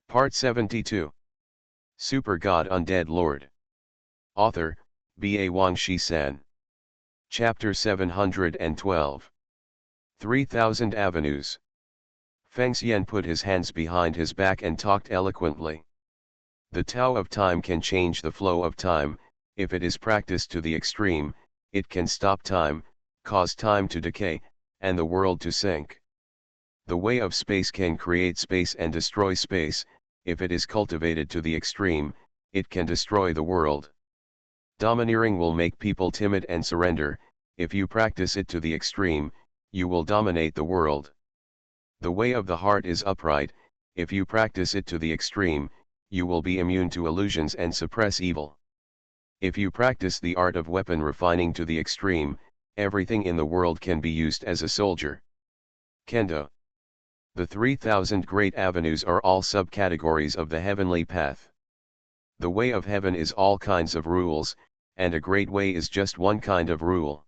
Part 72. Super God Undead Lord. Author, B.A. Wang Shi-san. Chapter 712. 3000 Avenues. Feng Xian put his hands behind his back and talked eloquently. The Tao of time can change the flow of time. If it is practiced to the extreme, it can stop time, cause time to decay, and the world to sink. The way of space can create space and destroy space. If it is cultivated to the extreme, it can destroy the world. Domineering will make people timid and surrender. If you practice it to the extreme, you will dominate the world. The way of the heart is upright. If you practice it to the extreme, you will be immune to illusions and suppress evil. If you practice the art of weapon refining to the extreme, everything in the world can be used as a soldier. Kendo. The 3000 great avenues are all subcategories of the heavenly path. The way of heaven is all kinds of rules, and a great way is just one kind of rule.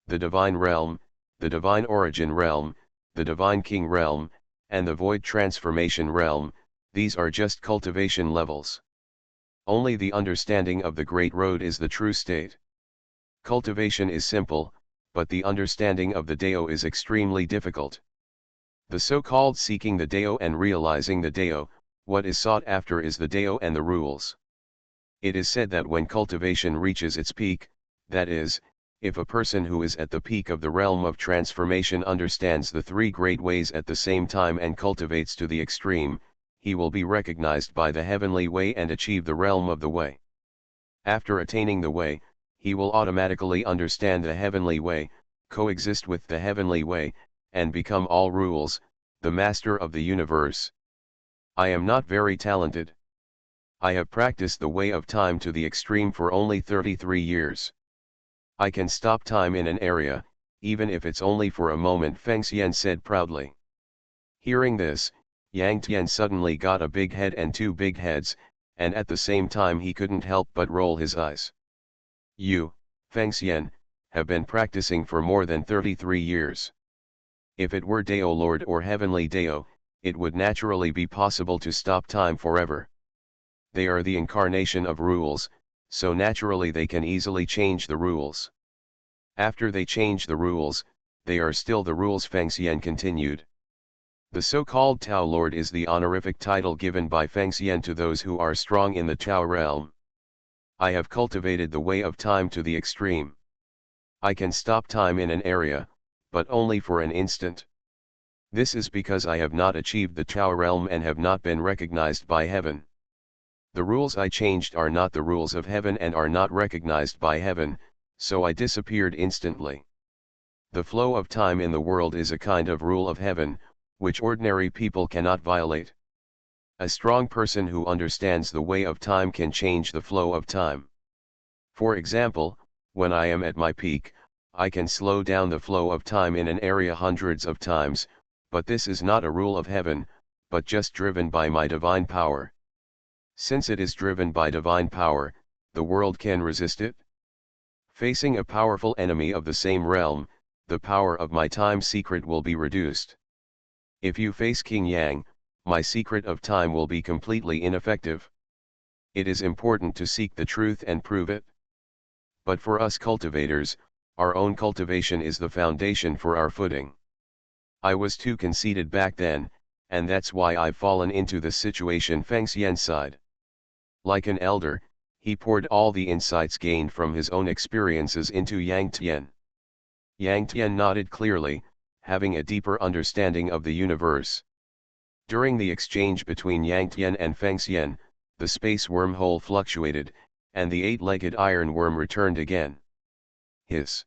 The divine realm, the divine origin realm, the divine king realm, and the void transformation realm, these are just cultivation levels. Only the understanding of the great road is the true state. Cultivation is simple, but the understanding of the Dao is extremely difficult. The so-called seeking the Dao and realizing the Dao, what is sought after is the Dao and the rules. It is said that when cultivation reaches its peak, that is, if a person who is at the peak of the realm of transformation understands the three great ways at the same time and cultivates to the extreme, he will be recognized by the heavenly way and achieve the realm of the way. After attaining the way, he will automatically understand the heavenly way, coexist with the heavenly way, and become all rules, the master of the universe. I am not very talented. I have practiced the way of time to the extreme for only 33 years. I can stop time in an area, even if it's only for a moment, Feng Xian said proudly. Hearing this, Yang Tian suddenly got a big head and two big heads, and at the same time he couldn't help but roll his eyes. You, Feng Xian, have been practicing for more than 33 years. If it were Dao Lord or Heavenly Dao, it would naturally be possible to stop time forever. They are the incarnation of rules, so naturally they can easily change the rules. After they change the rules, they are still the rules, Feng Xian continued. The so-called Tao Lord is the honorific title given by Feng Xian to those who are strong in the Tao realm. I have cultivated the way of time to the extreme. I can stop time in an area, but only for an instant. This is because I have not achieved the Tao realm and have not been recognized by heaven. The rules I changed are not the rules of heaven and are not recognized by heaven, so I disappeared instantly. The flow of time in the world is a kind of rule of heaven, which ordinary people cannot violate. A strong person who understands the way of time can change the flow of time. For example, when I am at my peak, I can slow down the flow of time in an area hundreds of times, but this is not a rule of heaven, but just driven by my divine power. Since it is driven by divine power, the world can resist it. Facing a powerful enemy of the same realm, the power of my time secret will be reduced. If you face King Yang, my secret of time will be completely ineffective. It is important to seek the truth and prove it. But for us cultivators, our own cultivation is the foundation for our footing. I was too conceited back then, and that's why I've fallen into this situation, Feng Xian sighed. Like an elder, he poured all the insights gained from his own experiences into Yang Tian. Yang Tian nodded clearly, having a deeper understanding of the universe. During the exchange between Yang Tian and Feng Xian, the space wormhole fluctuated, and the eight-legged iron worm returned again. Hiss.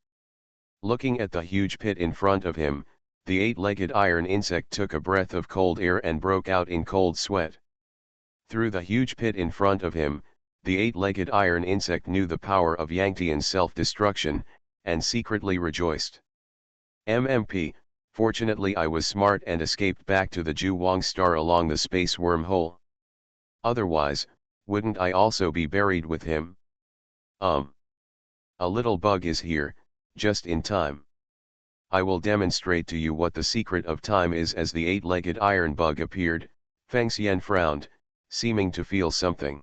Looking at the huge pit in front of him, the eight-legged iron insect took a breath of cold air and broke out in cold sweat. Through the huge pit in front of him, the eight-legged iron insect knew the power of Yang Tian's self-destruction, and secretly rejoiced. MMP, fortunately I was smart and escaped back to the Zhuang star along the space wormhole. Otherwise, wouldn't I also be buried with him? A little bug is here, just in time. I will demonstrate to you what the secret of time is. As the eight-legged iron bug appeared, Feng Xian frowned, seeming to feel something.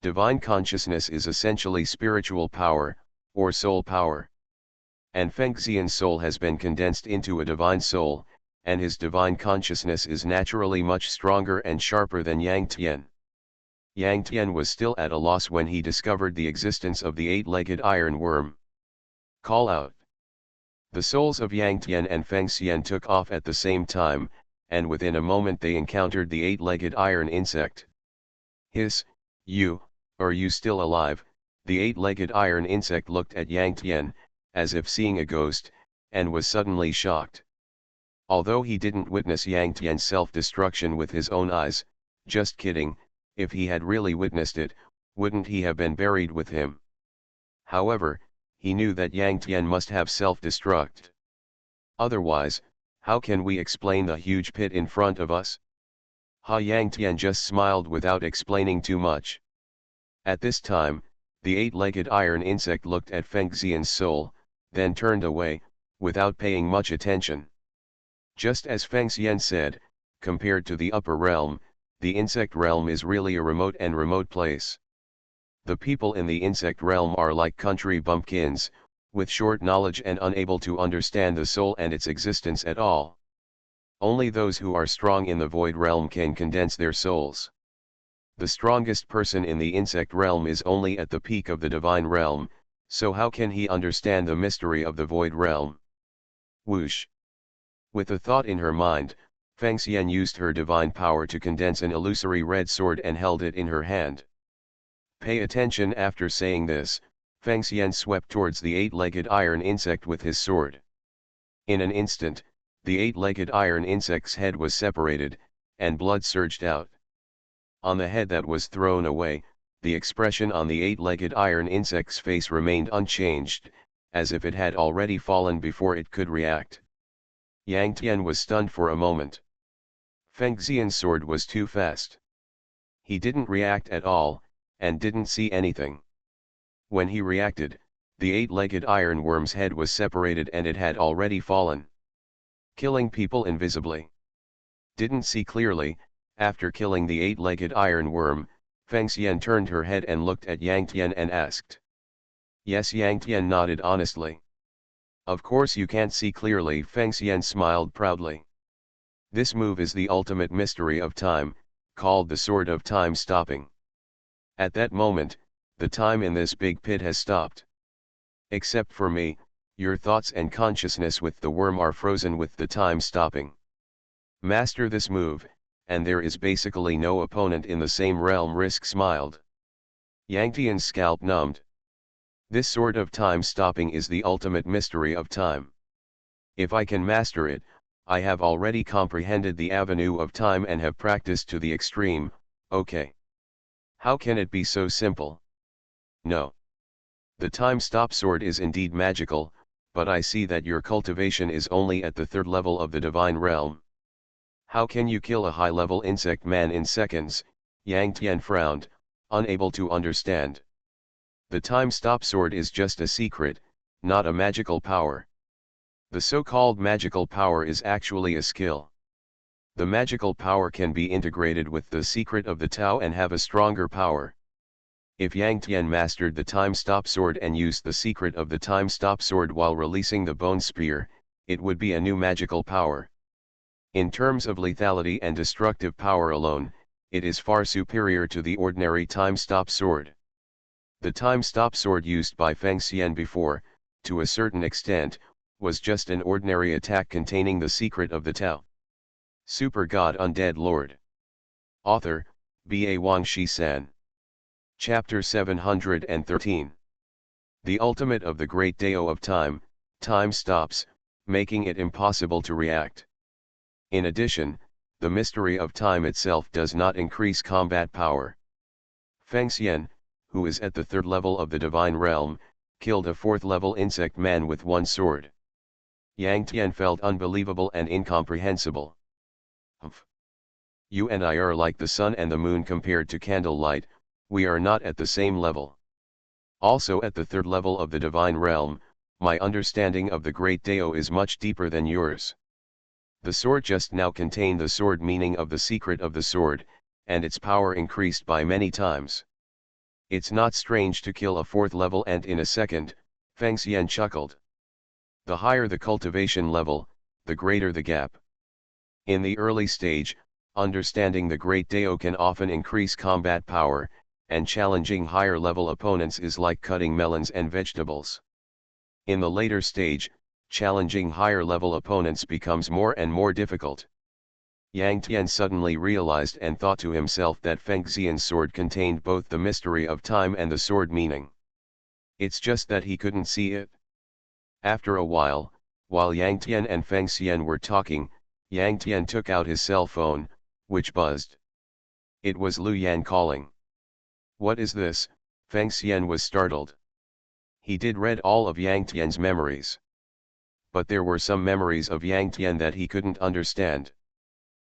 Divine consciousness is essentially spiritual power, or soul power. And Feng Xian's soul has been condensed into a divine soul, and his divine consciousness is naturally much stronger and sharper than Yang Tian. Yang Tian was still at a loss when he discovered the existence of the eight-legged iron worm. Call out. The souls of Yang Tian and Feng Xian took off at the same time, and within a moment they encountered the eight-legged iron insect. Hiss, you, are you still alive? The eight-legged iron insect looked at Yang Tian, as if seeing a ghost, and was suddenly shocked. Although he didn't witness Yang Tian's self-destruction with his own eyes, just kidding, if he had really witnessed it, wouldn't he have been buried with him? However, he knew that Yang Tian must have self-destruct. Otherwise, how can we explain the huge pit in front of us? Yang Tian just smiled without explaining too much. At this time, the eight-legged iron insect looked at Feng Xian's soul, then turned away, without paying much attention. Just as Feng Xian said, compared to the upper realm, the insect realm is really a remote place. The people in the insect realm are like country bumpkins, with short knowledge and unable to understand the soul and its existence at all. Only those who are strong in the void realm can condense their souls. The strongest person in the insect realm is only at the peak of the divine realm, so how can he understand the mystery of the void realm? Whoosh! With a thought in her mind, Feng Xian used her divine power to condense an illusory red sword and held it in her hand. Pay attention. After saying this, Feng Xian swept towards the eight-legged iron insect with his sword. In an instant, the eight-legged iron insect's head was separated, and blood surged out. On the head that was thrown away, the expression on the eight-legged iron insect's face remained unchanged, as if it had already fallen before it could react. Yang Tian was stunned for a moment. Feng Xian's sword was too fast. He didn't react at all, and didn't see anything. When he reacted, the eight-legged iron worm's head was separated and it had already fallen. Killing people invisibly. Didn't see clearly. After killing the eight-legged iron worm, Feng Xian turned her head and looked at Yang Tian and asked. Yes, Yang Tian nodded honestly. Of course you can't see clearly, Feng Xian smiled proudly. This move is the ultimate mystery of time, called the Sword of Time Stopping. At that moment, the time in this big pit has stopped. Except for me, your thoughts and consciousness with the worm are frozen with the time stopping. Master this move, and there is basically no opponent in the same realm. Risk smiled. Yang Tian's scalp numbed. This Sword of Time Stopping is the ultimate mystery of time. If I can master it, I have already comprehended the avenue of time and have practiced to the extreme. Okay. How can it be so simple? No. The time stop sword is indeed magical, but I see that your cultivation is only at the third level of the divine realm. How can you kill a high-level insect man in seconds? Yang Tian frowned, unable to understand. The time stop sword is just a secret, not a magical power. The so-called magical power is actually a skill. The magical power can be integrated with the secret of the Tao and have a stronger power. If Yang Tian mastered the time stop sword and used the secret of the time stop sword while releasing the bone spear, it would be a new magical power. In terms of lethality and destructive power alone, it is far superior to the ordinary time stop sword. The time stop sword used by Feng Xian before, to a certain extent, was just an ordinary attack containing the secret of the Tao. Super God Undead Lord. Author, B.A. Wang Shi-san. Chapter 713. The ultimate of the great Dao of time, time stops, making it impossible to react. In addition, the mystery of time itself does not increase combat power. Feng Xian, who is at the third level of the divine realm, killed a fourth-level insect man with one sword. Yang Tian felt unbelievable and incomprehensible. Humph. You and I are like the sun and the moon compared to candlelight, we are not at the same level. Also at the third level of the divine realm, my understanding of the great Dao is much deeper than yours. The sword just now contained the sword meaning of the secret of the sword, and its power increased by many times. It's not strange to kill a 4th level and in a second, Feng Xian chuckled. The higher the cultivation level, the greater the gap. In the early stage, understanding the Great Dao can often increase combat power, and challenging higher level opponents is like cutting melons and vegetables. In the later stage, challenging higher level opponents becomes more and more difficult. Yang Tian suddenly realized and thought to himself that Feng Xian's sword contained both the mystery of time and the sword meaning. It's just that he couldn't see it. After a while Yang Tian and Feng Xian were talking, Yang Tian took out his cell phone, which buzzed. It was Lu Yan calling. What is this? Feng Xian was startled. He did read all of Yang Tian's memories. But there were some memories of Yang Tian that he couldn't understand.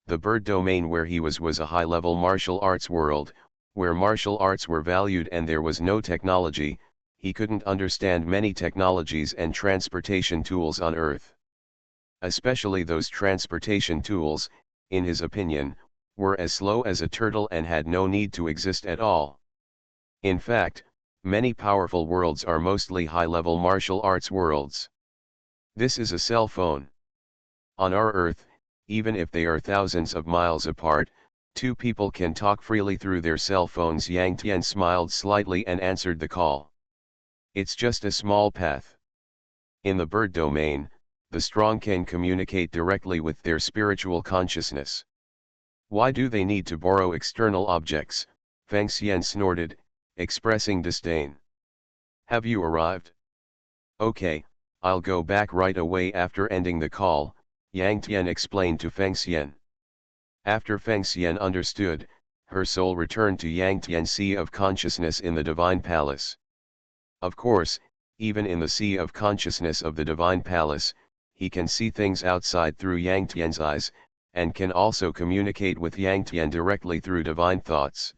The bird domain where he was a high-level martial arts world, where martial arts were valued and there was no technology. He couldn't understand many technologies and transportation tools on Earth. Especially those transportation tools, in his opinion, were as slow as a turtle and had no need to exist at all. In fact, many powerful worlds are mostly high-level martial arts worlds. This is a cell phone. On our Earth, even if they are thousands of miles apart, two people can talk freely through their cell phones. Yang Tian smiled slightly and answered the call. It's just a small path. In the bird domain, the strong can communicate directly with their spiritual consciousness. Why do they need to borrow external objects? Feng Xian snorted, expressing disdain. Have you arrived? Okay, I'll go back right away. After ending the call, Yang Tian explained to Feng Xian. After Feng Xian understood, her soul returned to Yang Tian's Sea of Consciousness in the Divine Palace. Of course, even in the Sea of Consciousness of the Divine Palace, he can see things outside through Yang Tian's eyes, and can also communicate with Yang Tian directly through divine thoughts.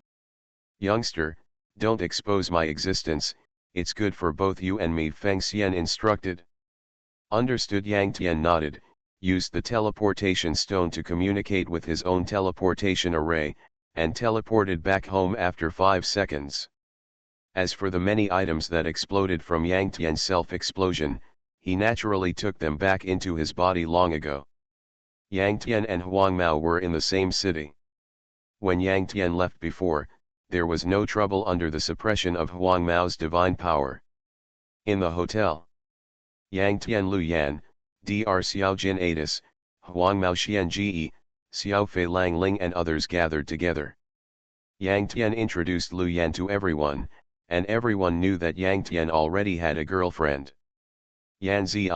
Youngster, don't expose my existence, it's good for both you and me, Feng Xian instructed. Understood. Yang Tian nodded, used the teleportation stone to communicate with his own teleportation array, and teleported back home after 5 seconds. As for the many items that exploded from Yang Tian's self-explosion, he naturally took them back into his body long ago. Yang Tian and Huang Mao were in the same city. When Yang Tian left before, there was no trouble under the suppression of Huang Mao's divine power. In the hotel, Yang Tian Lu Yan, Dr. Xiao Jin Adis, Huang Mao Xian Ji, Xiao Fei Lang Ling and others gathered together. Yang Tian introduced Lu Yan to everyone, and everyone knew that Yang Tian already had a girlfriend. Yan Zi,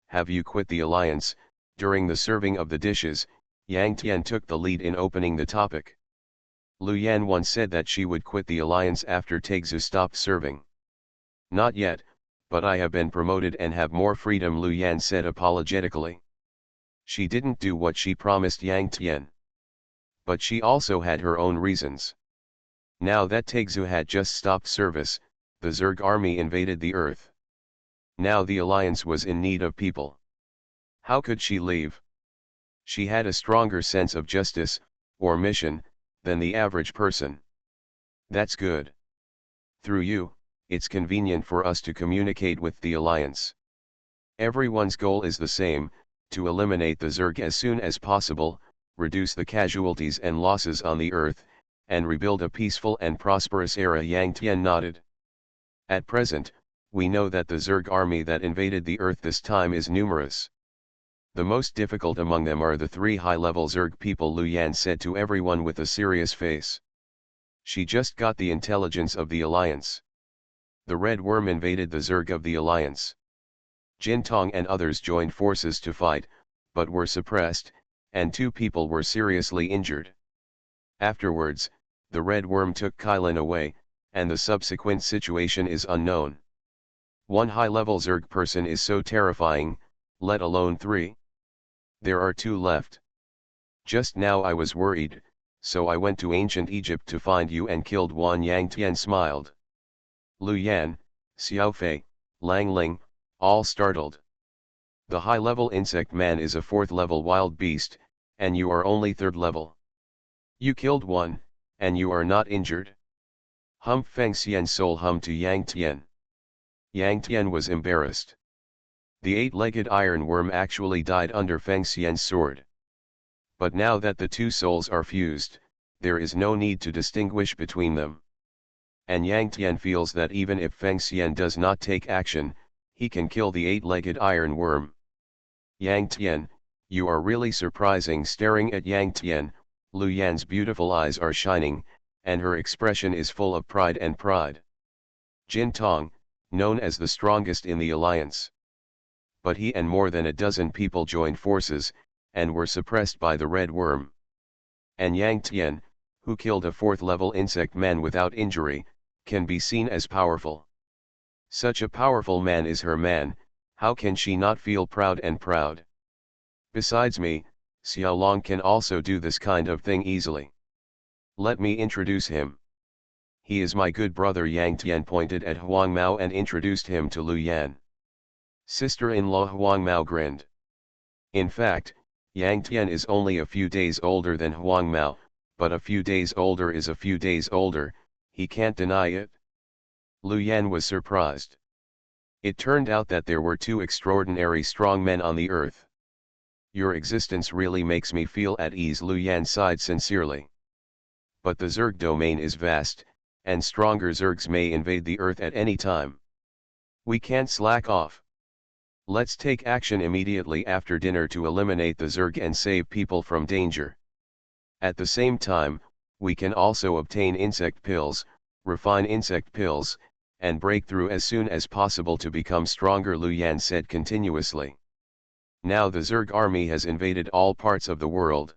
have you quit the alliance? During the serving of the dishes, Yang Tian took the lead in opening the topic. Lu Yan once said that she would quit the alliance after Taixu stopped serving. Not yet, but I have been promoted and have more freedom, Lu Yan said apologetically. She didn't do what she promised Yang Tian. But she also had her own reasons. Now that Taixu had just stopped service, the Zerg army invaded the Earth. Now the alliance was in need of people. How could she leave? She had a stronger sense of justice, or mission, than the average person. That's good. Through you, it's convenient for us to communicate with the alliance. Everyone's goal is the same, to eliminate the Zerg as soon as possible, reduce the casualties and losses on the Earth, and rebuild a peaceful and prosperous era. Yang Tian nodded. At present, we know that the Zerg army that invaded the Earth this time is numerous. The most difficult among them are the 3 high-level Zerg people, Lu Yan said to everyone with a serious face. She just got the intelligence of the alliance. The Red Worm invaded the Zerg of the alliance. Jin Tong and others joined forces to fight, but were suppressed, and 2 people were seriously injured. Afterwards, the Red Worm took Kylin away, and the subsequent situation is unknown. 1 high-level Zerg person is so terrifying, let alone 3. There are 2 left. Just now I was worried, so I went to ancient Egypt to find you and killed one. Yang Tian smiled. Lu Yan, Xiao Fei, Lang Ling, all startled. The high-level insect man is a 4th-level wild beast, and you are only 3rd level. You killed one, and you are not injured. Feng Xian's soul hummed to Yang Tian. Yang Tian was embarrassed. The 8-legged iron worm actually died under Feng Xian's sword. But now that the two souls are fused, there is no need to distinguish between them. And Yang Tian feels that even if Feng Xian does not take action, he can kill the 8-legged iron worm. Yang Tian, you are really surprising. Staring at Yang Tian, Lu Yan's beautiful eyes are shining, and her expression is full of pride and pride. Jin Tong, known as the strongest in the alliance. But he and more than a dozen people joined forces, and were suppressed by the red worm. And Yang Tian, who killed a 4th-level insect man without injury, can be seen as powerful. Such a powerful man is her man, how can she not feel proud and proud? Besides me, Xiao Long can also do this kind of thing easily. Let me introduce him. He is my good brother. Yang Tian pointed at Huang Mao and introduced him to Lu Yan. Sister-in-law Huang Mao grinned. In fact, Yang Tian is only a few days older than Huang Mao, but a few days older is a few days older, he can't deny it. Lu Yan was surprised. It turned out that there were 2 extraordinary strong men on the earth. Your existence really makes me feel at ease, Lu Yan sighed sincerely. But the Zerg domain is vast, and stronger Zergs may invade the earth at any time. We can't slack off. Let's take action immediately after dinner to eliminate the Zerg and save people from danger. At the same time, we can also obtain insect pills, refine insect pills, and break through as soon as possible to become stronger, Lu Yan said continuously. Now the Zerg army has invaded all parts of the world.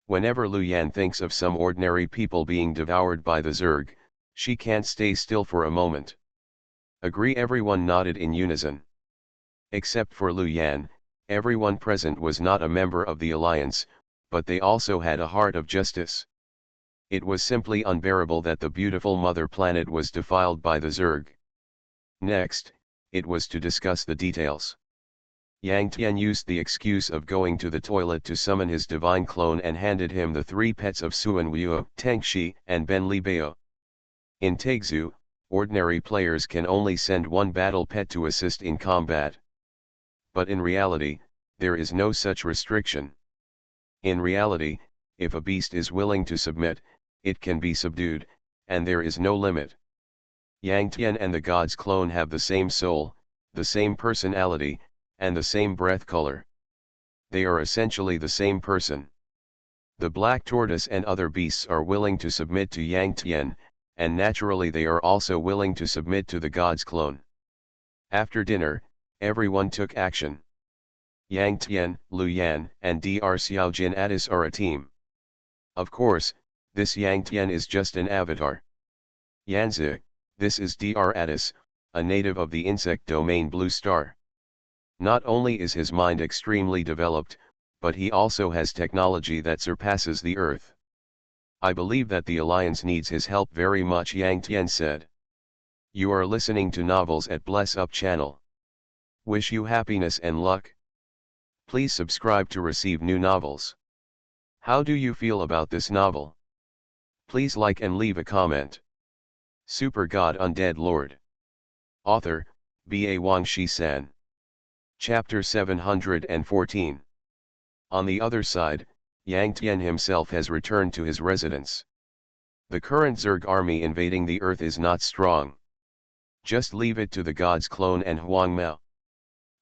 Whenever Lu Yan thinks of some ordinary people being devoured by the Zerg, she can't stay still for a moment. Agree, everyone nodded in unison. Except for Lu Yan, everyone present was not a member of the alliance, but they also had a heart of justice. It was simply unbearable that the beautiful mother planet was defiled by the Zerg. Next, it was to discuss the details. Yang Tian used the excuse of going to the toilet to summon his divine clone and handed him the 3 pets of Suan Wuo, Tangxi, and Ben Li Bao. In Taixu, ordinary players can only send 1 battle pet to assist in combat. But in reality, there is no such restriction. In reality, if a beast is willing to submit, it can be subdued, and there is no limit. Yang Tian and the god's clone have the same soul, the same personality, and the same breath color. They are essentially the same person. The black tortoise and other beasts are willing to submit to Yang Tian, and naturally they are also willing to submit to the god's clone. After dinner, everyone took action. Yang Tian, Lu Yan, and Dr. Xiaojin Addis are a team. Of course, this Yang Tian is just an avatar. Yanzi, this is Dr. Addis, a native of the insect domain Blue Star. Not only is his mind extremely developed, but he also has technology that surpasses the Earth. I believe that the Alliance needs his help very much, Yang Tian said. You are listening to Novels at Bless Up channel. Wish you happiness and luck. Please subscribe to receive new novels. How do you feel about this novel? Please like and leave a comment. Super God Undead Lord. Author, B.A. Wang Shi-san. Chapter 714. On the other side, Yang Tian himself has returned to his residence. The current Zerg army invading the earth is not strong. Just leave it to the god's clone and Huang Mao.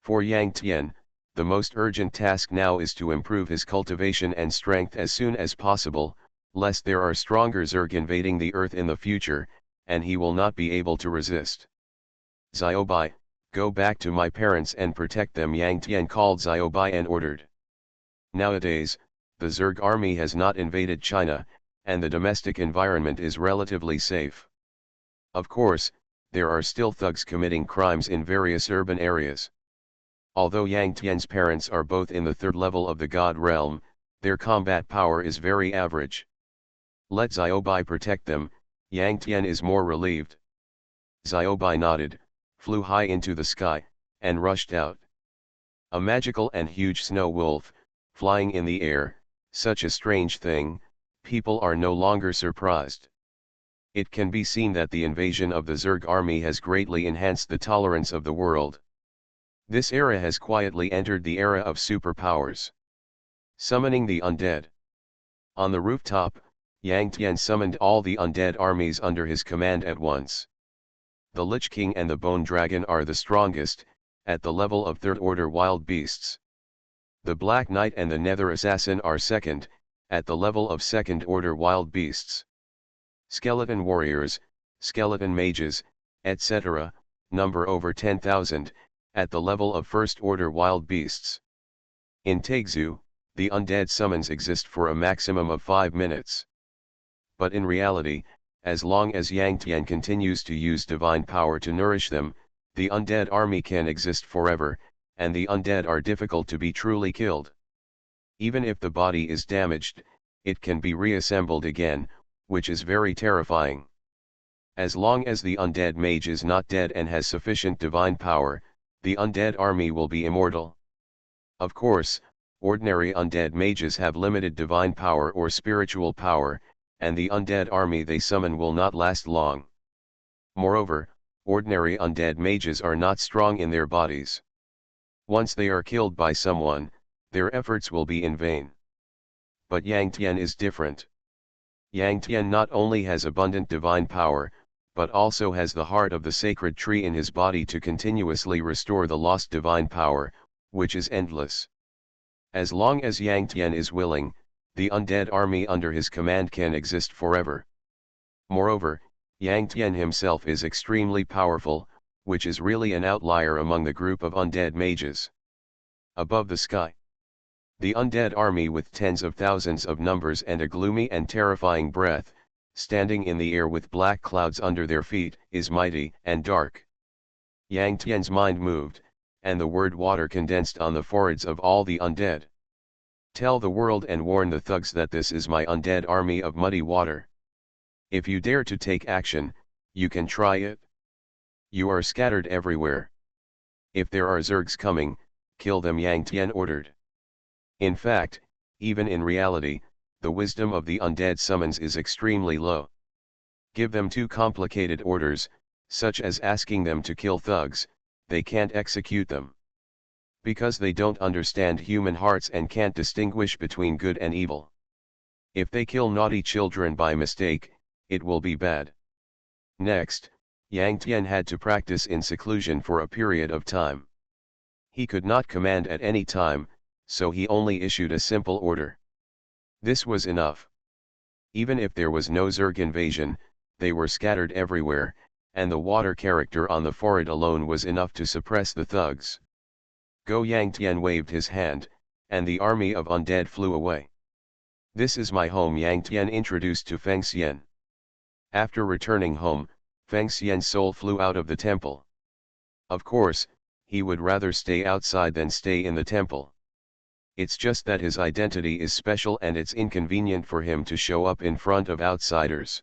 For Yang Tian, the most urgent task now is to improve his cultivation and strength as soon as possible, lest there are stronger Zerg invading the earth in the future, and he will not be able to resist. Xiaobai, go back to my parents and protect them, Yang Tian called Xiaobai and ordered. Nowadays, the Zerg army has not invaded China, and the domestic environment is relatively safe. Of course, there are still thugs committing crimes in various urban areas. Although Yang Tian's parents are both in the 3rd level of the God realm, their combat power is very average. Let Xiaobai protect them, Yang Tian is more relieved. Xiaobai nodded, flew high into the sky, and rushed out. A magical and huge snow wolf, flying in the air, such a strange thing, people are no longer surprised. It can be seen that the invasion of the Zerg army has greatly enhanced the tolerance of the world. This era has quietly entered the era of superpowers. Summoning the undead. On the rooftop, Yang Tian summoned all the undead armies under his command at once. The Lich King and the Bone Dragon are the strongest, at the level of third-order wild beasts. The Black Knight and the Nether Assassin are second, at the level of second-order wild beasts. Skeleton warriors, skeleton mages, etc., number over 10,000, at the level of first-order wild beasts. In Taegzu, the undead summons exist for a maximum of 5 minutes. But in reality, as long as Yang Tian continues to use divine power to nourish them, the undead army can exist forever, and the undead are difficult to be truly killed. Even if the body is damaged, it can be reassembled again, which is very terrifying. As long as the undead mage is not dead and has sufficient divine power, the undead army will be immortal. Of course, ordinary undead mages have limited divine power or spiritual power, and the undead army they summon will not last long. Moreover, ordinary undead mages are not strong in their bodies. Once they are killed by someone, their efforts will be in vain. But Yang Tian is different. Yang Tian not only has abundant divine power, but also has the heart of the sacred tree in his body to continuously restore the lost divine power, which is endless. As long as Yang Tian is willing, the undead army under his command can exist forever. Moreover, Yang Tian himself is extremely powerful, which is really an outlier among the group of undead mages. Above the sky, the undead army with tens of thousands of numbers and a gloomy and terrifying breath, standing in the air with black clouds under their feet, is mighty and dark. Yang Tian's mind moved, and the word water condensed on the foreheads of all the undead. Tell the world and warn the thugs that this is my undead army of muddy water. If you dare to take action, you can try it. You are scattered everywhere. If there are Zergs coming, kill them, Yang Tian ordered. In fact, even in reality, the wisdom of the undead summons is extremely low. Give them too complicated orders, such as asking them to kill thugs, they can't execute them. Because they don't understand human hearts and can't distinguish between good and evil. If they kill naughty children by mistake, it will be bad. Next, Yang Tian had to practice in seclusion for a period of time. He could not command at any time, so he only issued a simple order. This was enough. Even if there was no Zerg invasion, they were scattered everywhere, and the water character on the forehead alone was enough to suppress the thugs. Go! Yang Tian waved his hand, and the army of undead flew away. This is my home, Yang Tian introduced to Feng Xian. After returning home, Feng Xian's soul flew out of the temple. Of course, he would rather stay outside than stay in the temple. It's just that his identity is special and it's inconvenient for him to show up in front of outsiders.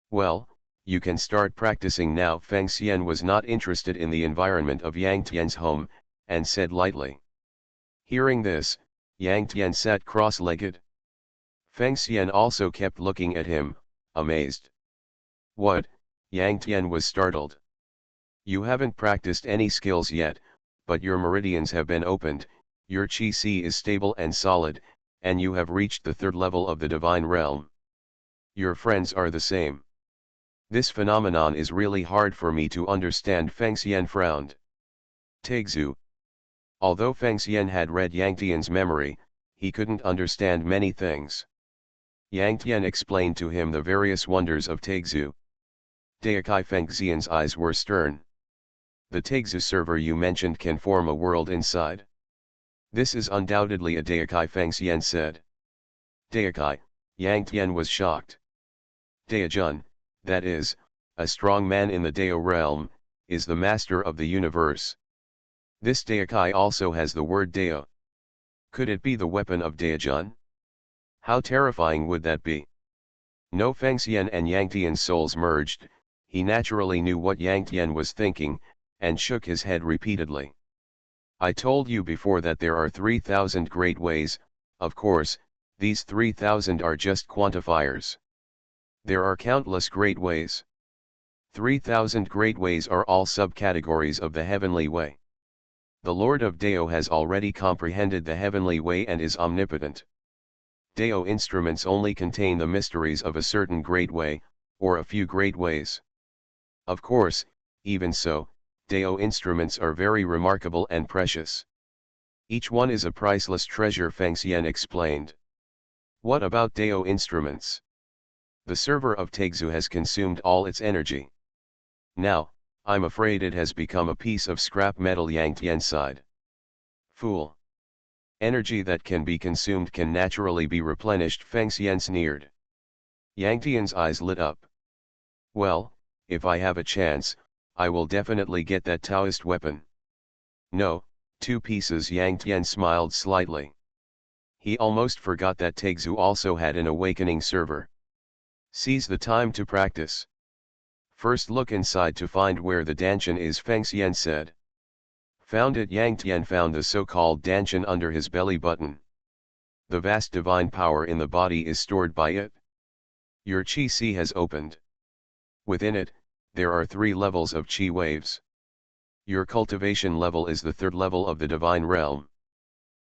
Well, you can start practicing now. Feng Xian was not interested in the environment of Yang Tian's home, and said lightly. Hearing this, Yang Tian sat cross-legged. Feng Xian also kept looking at him, amazed. What? Yang Tian was startled. You haven't practiced any skills yet, but your meridians have been opened, your Qi is stable and solid, and you have reached the third level of the divine realm. Your friends are the same. This phenomenon is really hard for me to understand. Feng Xian frowned. Taegzu. Although Feng Xian had read Yang Tian's memory, he couldn't understand many things. Yang Tian explained to him the various wonders of Taegzu. Daekai. Feng Xian's eyes were stern. The Taegzu server you mentioned can form a world inside. This is undoubtedly a Daekai, Feng Xian said. Daekai, Yang Tian was shocked. Daejun, that is, a strong man in the Dao realm, is the master of the universe. This Daekai also has the word Dao. Could it be the weapon of Daejun? How terrifying would that be? No, Feng Xian and Yang Tian's souls merged. He naturally knew what Yang Tian was thinking, and shook his head repeatedly. I told you before that there are 3,000 great ways. Of course, these 3,000 are just quantifiers. There are countless great ways. 3,000 great ways are all subcategories of the heavenly way. The Lord of Deo has already comprehended the heavenly way and is omnipotent. Deo instruments only contain the mysteries of a certain great way, or a few great ways. Of course, even so, Deo instruments are very remarkable and precious. Each one is a priceless treasure, Feng Xian explained. What about Deo instruments? The server of Taixu has consumed all its energy. Now, I'm afraid it has become a piece of scrap metal, Yang Tian sighed. Fool. Energy that can be consumed can naturally be replenished, Feng Xian sneered. Yang Tian's eyes lit up. Well, if I have a chance, I will definitely get that Taoist weapon. No, 2 pieces, Yang Tian smiled slightly. He almost forgot that Taixu also had an awakening server. Seize the time to practice. First look inside to find where the Danshan is, Feng Xian said. Found it. Yang Tian found the so-called Danshan under his belly button. The vast divine power in the body is stored by it. Your Qi Sea has opened. Within it, there are 3 levels of Qi waves. Your cultivation level is the 3rd level of the divine realm.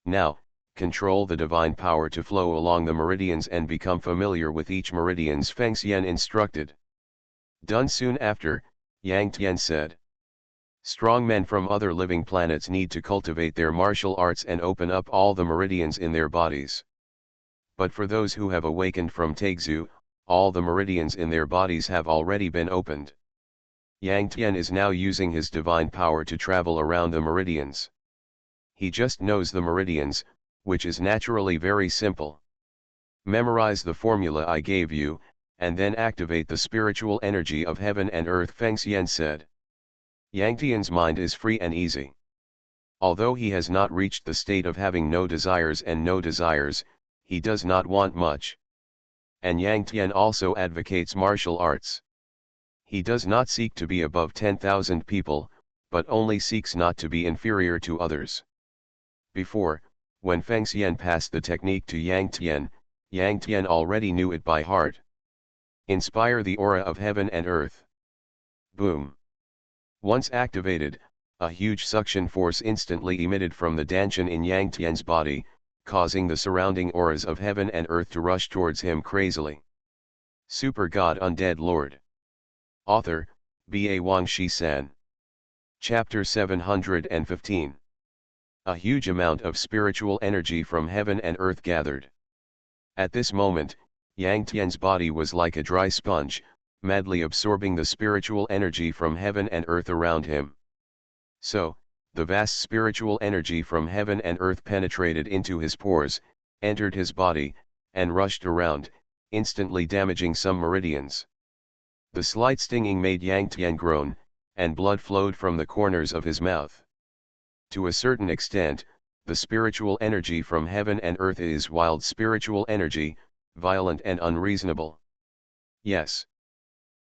Now, control the divine power to flow along the meridians and become familiar with each meridians, Feng Xian instructed. Done soon after, Yang Tian said. Strong men from other living planets need to cultivate their martial arts and open up all the meridians in their bodies. But for those who have awakened from Taixu, all the meridians in their bodies have already been opened. Yang Tian is now using his divine power to travel around the meridians. He just knows the meridians, which is naturally very simple. Memorize the formula I gave you, and then activate the spiritual energy of heaven and earth, Feng Xian said. Yang Tian's mind is free and easy. Although he has not reached the state of having no desires and no desires, he does not want much. And Yang Tian also advocates martial arts. He does not seek to be above 10,000 people, but only seeks not to be inferior to others. Before, when Feng Xian passed the technique to Yang Tian already knew it by heart. Inspire the aura of heaven and earth. Boom. Once activated, a huge suction force instantly emitted from the Danshan in Yang Tian's body, causing the surrounding auras of heaven and earth to rush towards him crazily. Super God Undead Lord. Author, B.A. Wang Shi-san. Chapter 715. A huge amount of spiritual energy from heaven and earth gathered. At this moment, Yang Tian's body was like a dry sponge, madly absorbing the spiritual energy from heaven and earth around him. So, the vast spiritual energy from heaven and earth penetrated into his pores, entered his body, and rushed around, instantly damaging some meridians. The slight stinging made Yang Tian groan, and blood flowed from the corners of his mouth. To a certain extent, the spiritual energy from heaven and earth is wild spiritual energy, violent and unreasonable. Yes.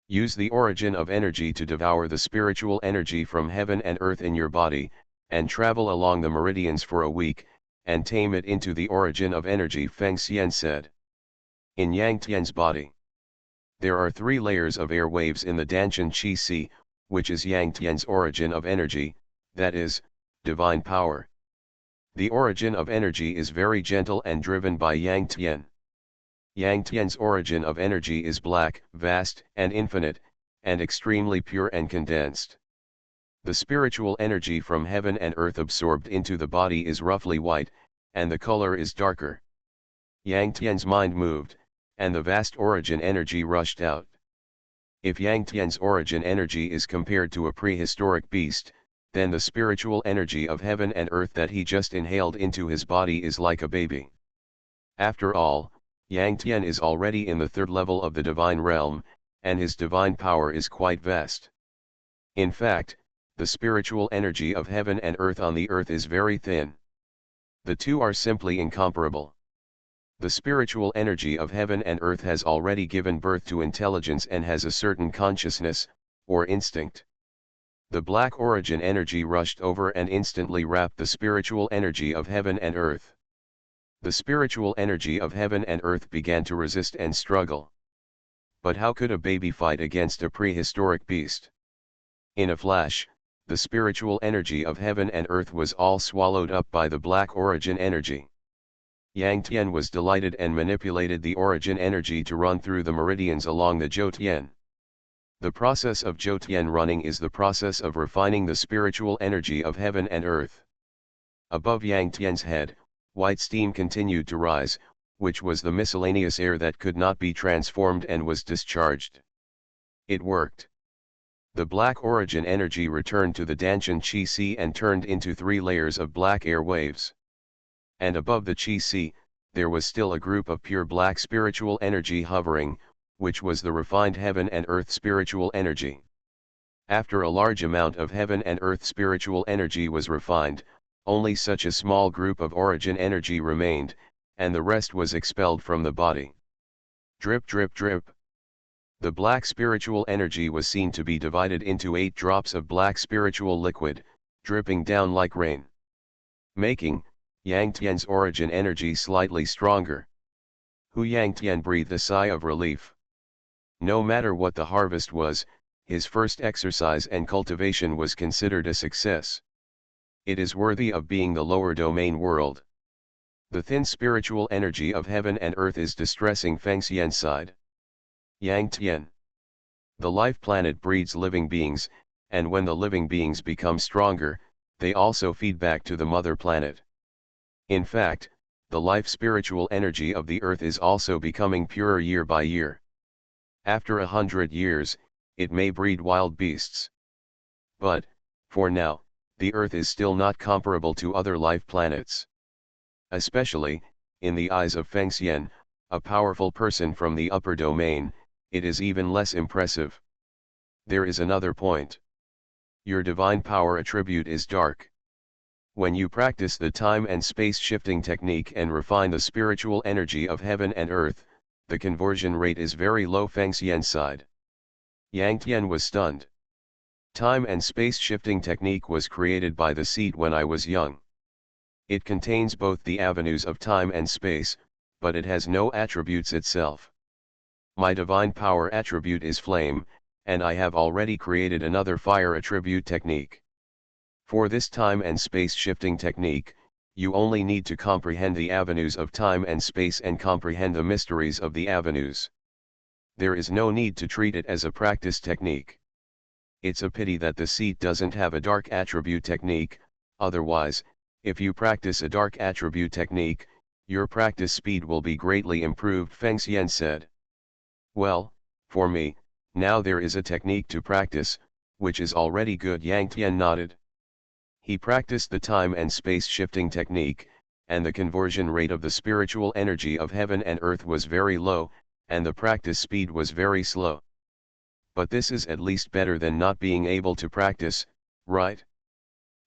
Use the origin of energy to devour the spiritual energy from heaven and earth in your body, and travel along the meridians for a week, and tame it into the origin of energy, Feng Xian said. In Yang Tian's body, there are 3 layers of air waves in the Danshan Qi Sea, which is Yang Tian's origin of energy, that is, divine power. The origin of energy is very gentle and driven by Yang Tian. Yang Tian's origin of energy is black, vast, and infinite, and extremely pure and condensed. The spiritual energy from heaven and earth absorbed into the body is roughly white, and the color is darker. Yang Tian's mind moved, and the vast origin energy rushed out. If Yang Tian's origin energy is compared to a prehistoric beast, then the spiritual energy of heaven and earth that he just inhaled into his body is like a baby. After all, Yang Tian is already in the 3rd level of the divine realm, and his divine power is quite vast. In fact, the spiritual energy of heaven and earth on the earth is very thin. The 2 are simply incomparable. The spiritual energy of heaven and earth has already given birth to intelligence and has a certain consciousness, or instinct. The black origin energy rushed over and instantly wrapped the spiritual energy of heaven and earth. The spiritual energy of heaven and earth began to resist and struggle. But how could a baby fight against a prehistoric beast? In a flash, the spiritual energy of heaven and earth was all swallowed up by the black origin energy. Yang Tian was delighted and manipulated the origin energy to run through the meridians along the Zhou Tian. The process of Zhou Tian running is the process of refining the spiritual energy of heaven and earth. Above Yang Tian's head, white steam continued to rise, which was the miscellaneous air that could not be transformed and was discharged. It worked. The black origin energy returned to the Danshan Qi Si and turned into 3 layers of black air waves. And above the Qi Si, there was still a group of pure black spiritual energy hovering, which was the refined heaven and earth spiritual energy. After a large amount of heaven and earth spiritual energy was refined, only such a small group of origin energy remained, and the rest was expelled from the body. Drip drip drip. The black spiritual energy was seen to be divided into 8 drops of black spiritual liquid, dripping down like rain, making Yang Tian's origin energy slightly stronger. Hu Yang Tian breathed a sigh of relief. No matter what the harvest was, his first exercise and cultivation was considered a success. It is worthy of being the lower domain world. The thin spiritual energy of heaven and earth is distressing Fengxian's side. Yang Tian. The life planet breeds living beings, and when the living beings become stronger, they also feed back to the mother planet. In fact, the life spiritual energy of the earth is also becoming purer year by year. After 100 years, it may breed wild beasts. But, for now, the earth is still not comparable to other life planets. Especially, in the eyes of Fengxian, a powerful person from the upper domain, it is even less impressive. There is another point. Your divine power attribute is dark. When you practice the time and space shifting technique and refine the spiritual energy of heaven and earth, the conversion rate is very low. Fengxian's side. Yang Tian was stunned. Time and space shifting technique was created by the seed when I was young. It contains both the avenues of time and space, but it has no attributes itself. My divine power attribute is flame, and I have already created another fire attribute technique. For this time and space shifting technique, you only need to comprehend the avenues of time and space and comprehend the mysteries of the avenues. There is no need to treat it as a practice technique. It's a pity that the seat doesn't have a dark attribute technique, otherwise, if you practice a dark attribute technique, your practice speed will be greatly improved. Fengxian said. Well, for me, now there is a technique to practice, which is already good. Yang Tian nodded. He practiced the time and space shifting technique, and the conversion rate of the spiritual energy of heaven and earth was very low, and the practice speed was very slow. But this is at least better than not being able to practice, right?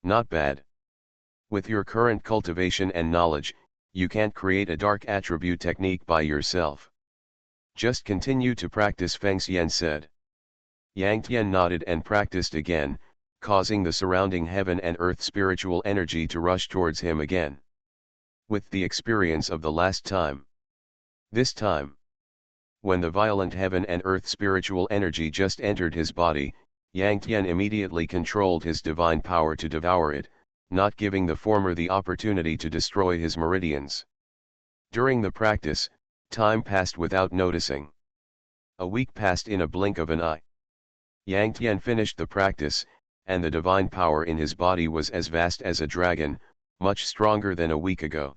Not bad. With your current cultivation and knowledge, you can't create a dark attribute technique by yourself. Just continue to practice, Fengxian said. Yang Tian nodded and practiced again, causing the surrounding heaven and earth spiritual energy to rush towards him again. With the experience of the last time. This time, when the violent heaven and earth spiritual energy just entered his body, Yang Tian immediately controlled his divine power to devour it, not giving the former the opportunity to destroy his meridians. During the practice, time passed without noticing. A week passed in a blink of an eye. Yang Tian finished the practice, and the divine power in his body was as vast as a dragon, much stronger than a week ago.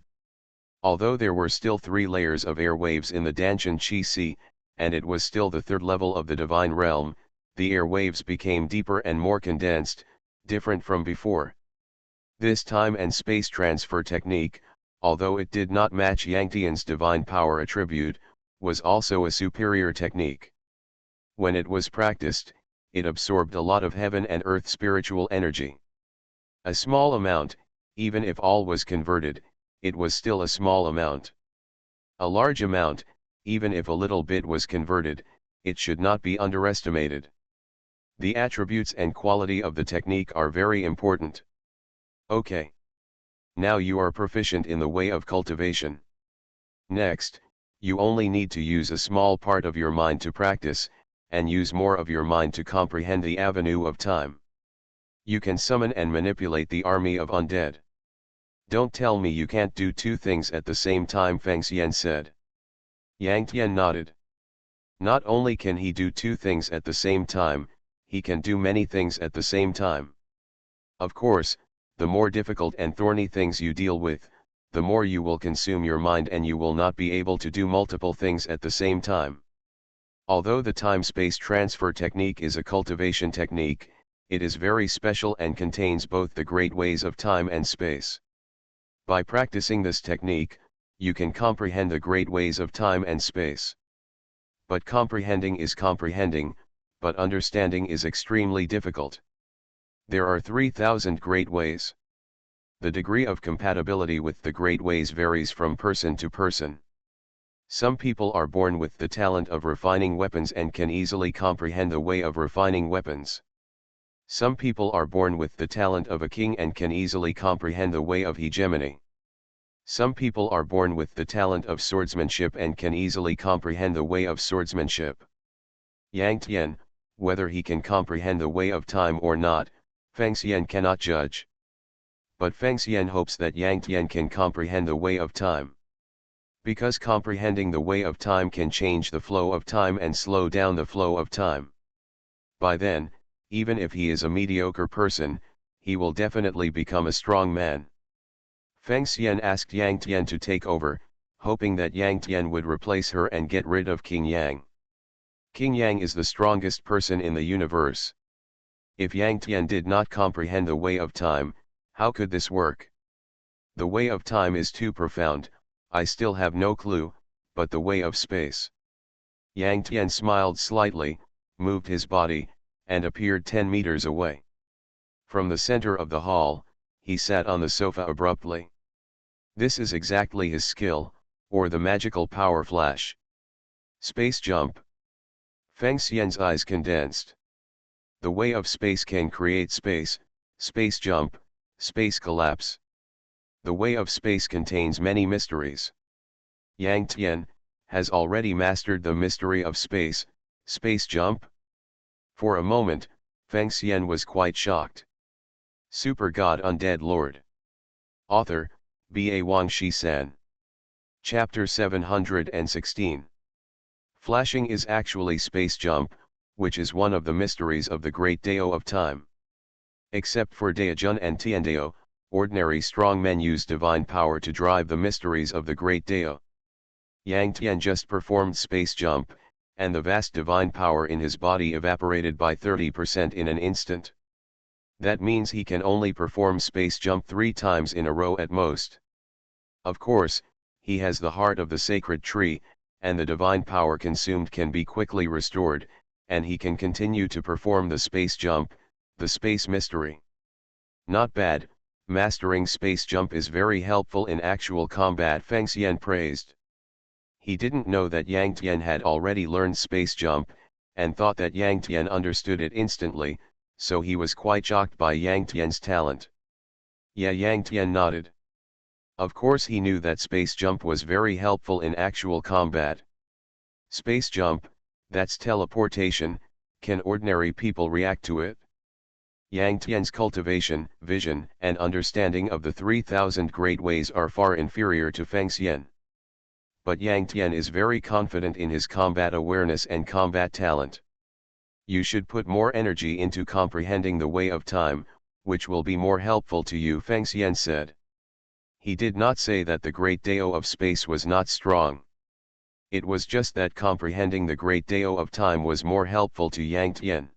Although there were still 3 layers of air waves in the Danshan Qi Si, and it was still the 3rd level of the divine realm, the air waves became deeper and more condensed, different from before. This time and space transfer technique, although it did not match Yang Tian's divine power attribute, was also a superior technique. When it was practiced, it absorbed a lot of heaven and earth spiritual energy. A small amount, even if all was converted, it was still a small amount. A large amount, even if a little bit was converted, it should not be underestimated. The attributes and quality of the technique are very important. Okay. Now you are proficient in the way of cultivation. Next, you only need to use a small part of your mind to practice, and use more of your mind to comprehend the avenue of time. You can summon and manipulate the army of undead. Don't tell me you can't do two things at the same time, Feng Xian said. Yang Tian nodded. Not only can he do two things at the same time, he can do many things at the same time. Of course, the more difficult and thorny things you deal with, the more you will consume your mind and you will not be able to do multiple things at the same time. Although the time-space transfer technique is a cultivation technique, it is very special and contains both the great ways of time and space. By practicing this technique, you can comprehend the great ways of time and space. But comprehending is comprehending, but understanding is extremely difficult. There are 3,000 great ways. The degree of compatibility with the great ways varies from person to person. Some people are born with the talent of refining weapons and can easily comprehend the way of refining weapons. Some people are born with the talent of a king and can easily comprehend the way of hegemony. Some people are born with the talent of swordsmanship and can easily comprehend the way of swordsmanship. Yang Tian, whether he can comprehend the way of time or not, Feng Xian cannot judge. But Feng Xian hopes that Yang Tian can comprehend the way of time. Because comprehending the way of time can change the flow of time and slow down the flow of time. By then, even if he is a mediocre person, he will definitely become a strong man. Feng Xian asked Yang Tian to take over, hoping that Yang Tian would replace her and get rid of King Yang. King Yang is the strongest person in the universe. If Yang Tian did not comprehend the way of time, how could this work? The way of time is too profound, I still have no clue, but the way of space. Yang Tian smiled slightly, moved his body, and appeared 10 meters away. From the center of the hall, he sat on the sofa abruptly. This is exactly his skill, or the magical power flash. Space jump. Feng Xian's eyes condensed. The way of space can create space, space jump, space collapse. The way of space contains many mysteries. Yang Tian has already mastered the mystery of space, space jump. For a moment, Feng Xian was quite shocked. Super God Undead Lord. Author, B.A. Wang Shi-san. Chapter 716. Flashing is actually space jump, which is one of the mysteries of the great Dao of time. Except for Daojun and Tiandao, ordinary strong men use divine power to drive the mysteries of the great Dao. Yang Tian just performed space jump, and the vast divine power in his body evaporated by 30% in an instant. That means he can only perform space jump 3 times in a row at most. Of course, he has the heart of the sacred tree, and the divine power consumed can be quickly restored, and he can continue to perform the space jump, the space mystery. Not bad, mastering space jump is very helpful in actual combat, Feng Xian praised. He didn't know that Yang Tian had already learned space jump, and thought that Yang Tian understood it instantly, so he was quite shocked by Yang Tian's talent. Yeah, Yang Tian nodded. Of course he knew that space jump was very helpful in actual combat. Space jump, that's teleportation, can ordinary people react to it? Yang Tian's cultivation, vision, and understanding of the 3,000 great ways are far inferior to Feng Xian. But Yang Tian is very confident in his combat awareness and combat talent. You should put more energy into comprehending the way of time, which will be more helpful to you, Feng Xian said. He did not say that the great Dao of space was not strong. It was just that comprehending the great Dao of time was more helpful to Yang Tian.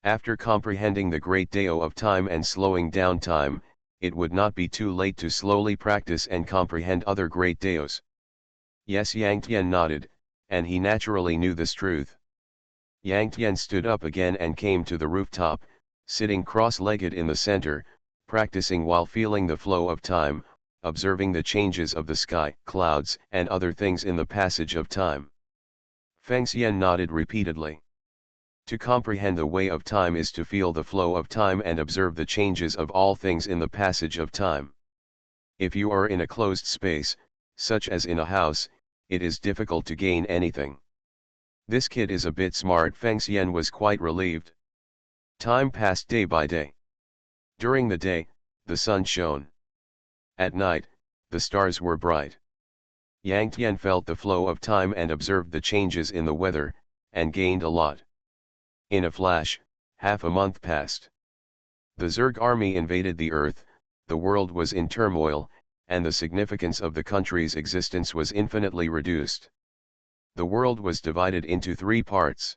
After comprehending the great Dao of time and slowing down time, it would not be too late to slowly practice and comprehend other great Daos. Yes, Yang Tian nodded, and he naturally knew this truth. Yang Tian stood up again and came to the rooftop, sitting cross-legged in the center, practicing while feeling the flow of time, observing the changes of the sky, clouds, and other things in the passage of time. Feng Xian nodded repeatedly. To comprehend the way of time is to feel the flow of time and observe the changes of all things in the passage of time. If you are in a closed space, such as in a house, it is difficult to gain anything. This kid is a bit smart. Feng Xian was quite relieved. Time passed day by day. During the day, the sun shone. At night, the stars were bright. Yang Tian felt the flow of time and observed the changes in the weather, and gained a lot. In a flash, half a month passed. The Zerg army invaded the earth, the world was in turmoil, and the significance of the country's existence was infinitely reduced. The world was divided into three parts.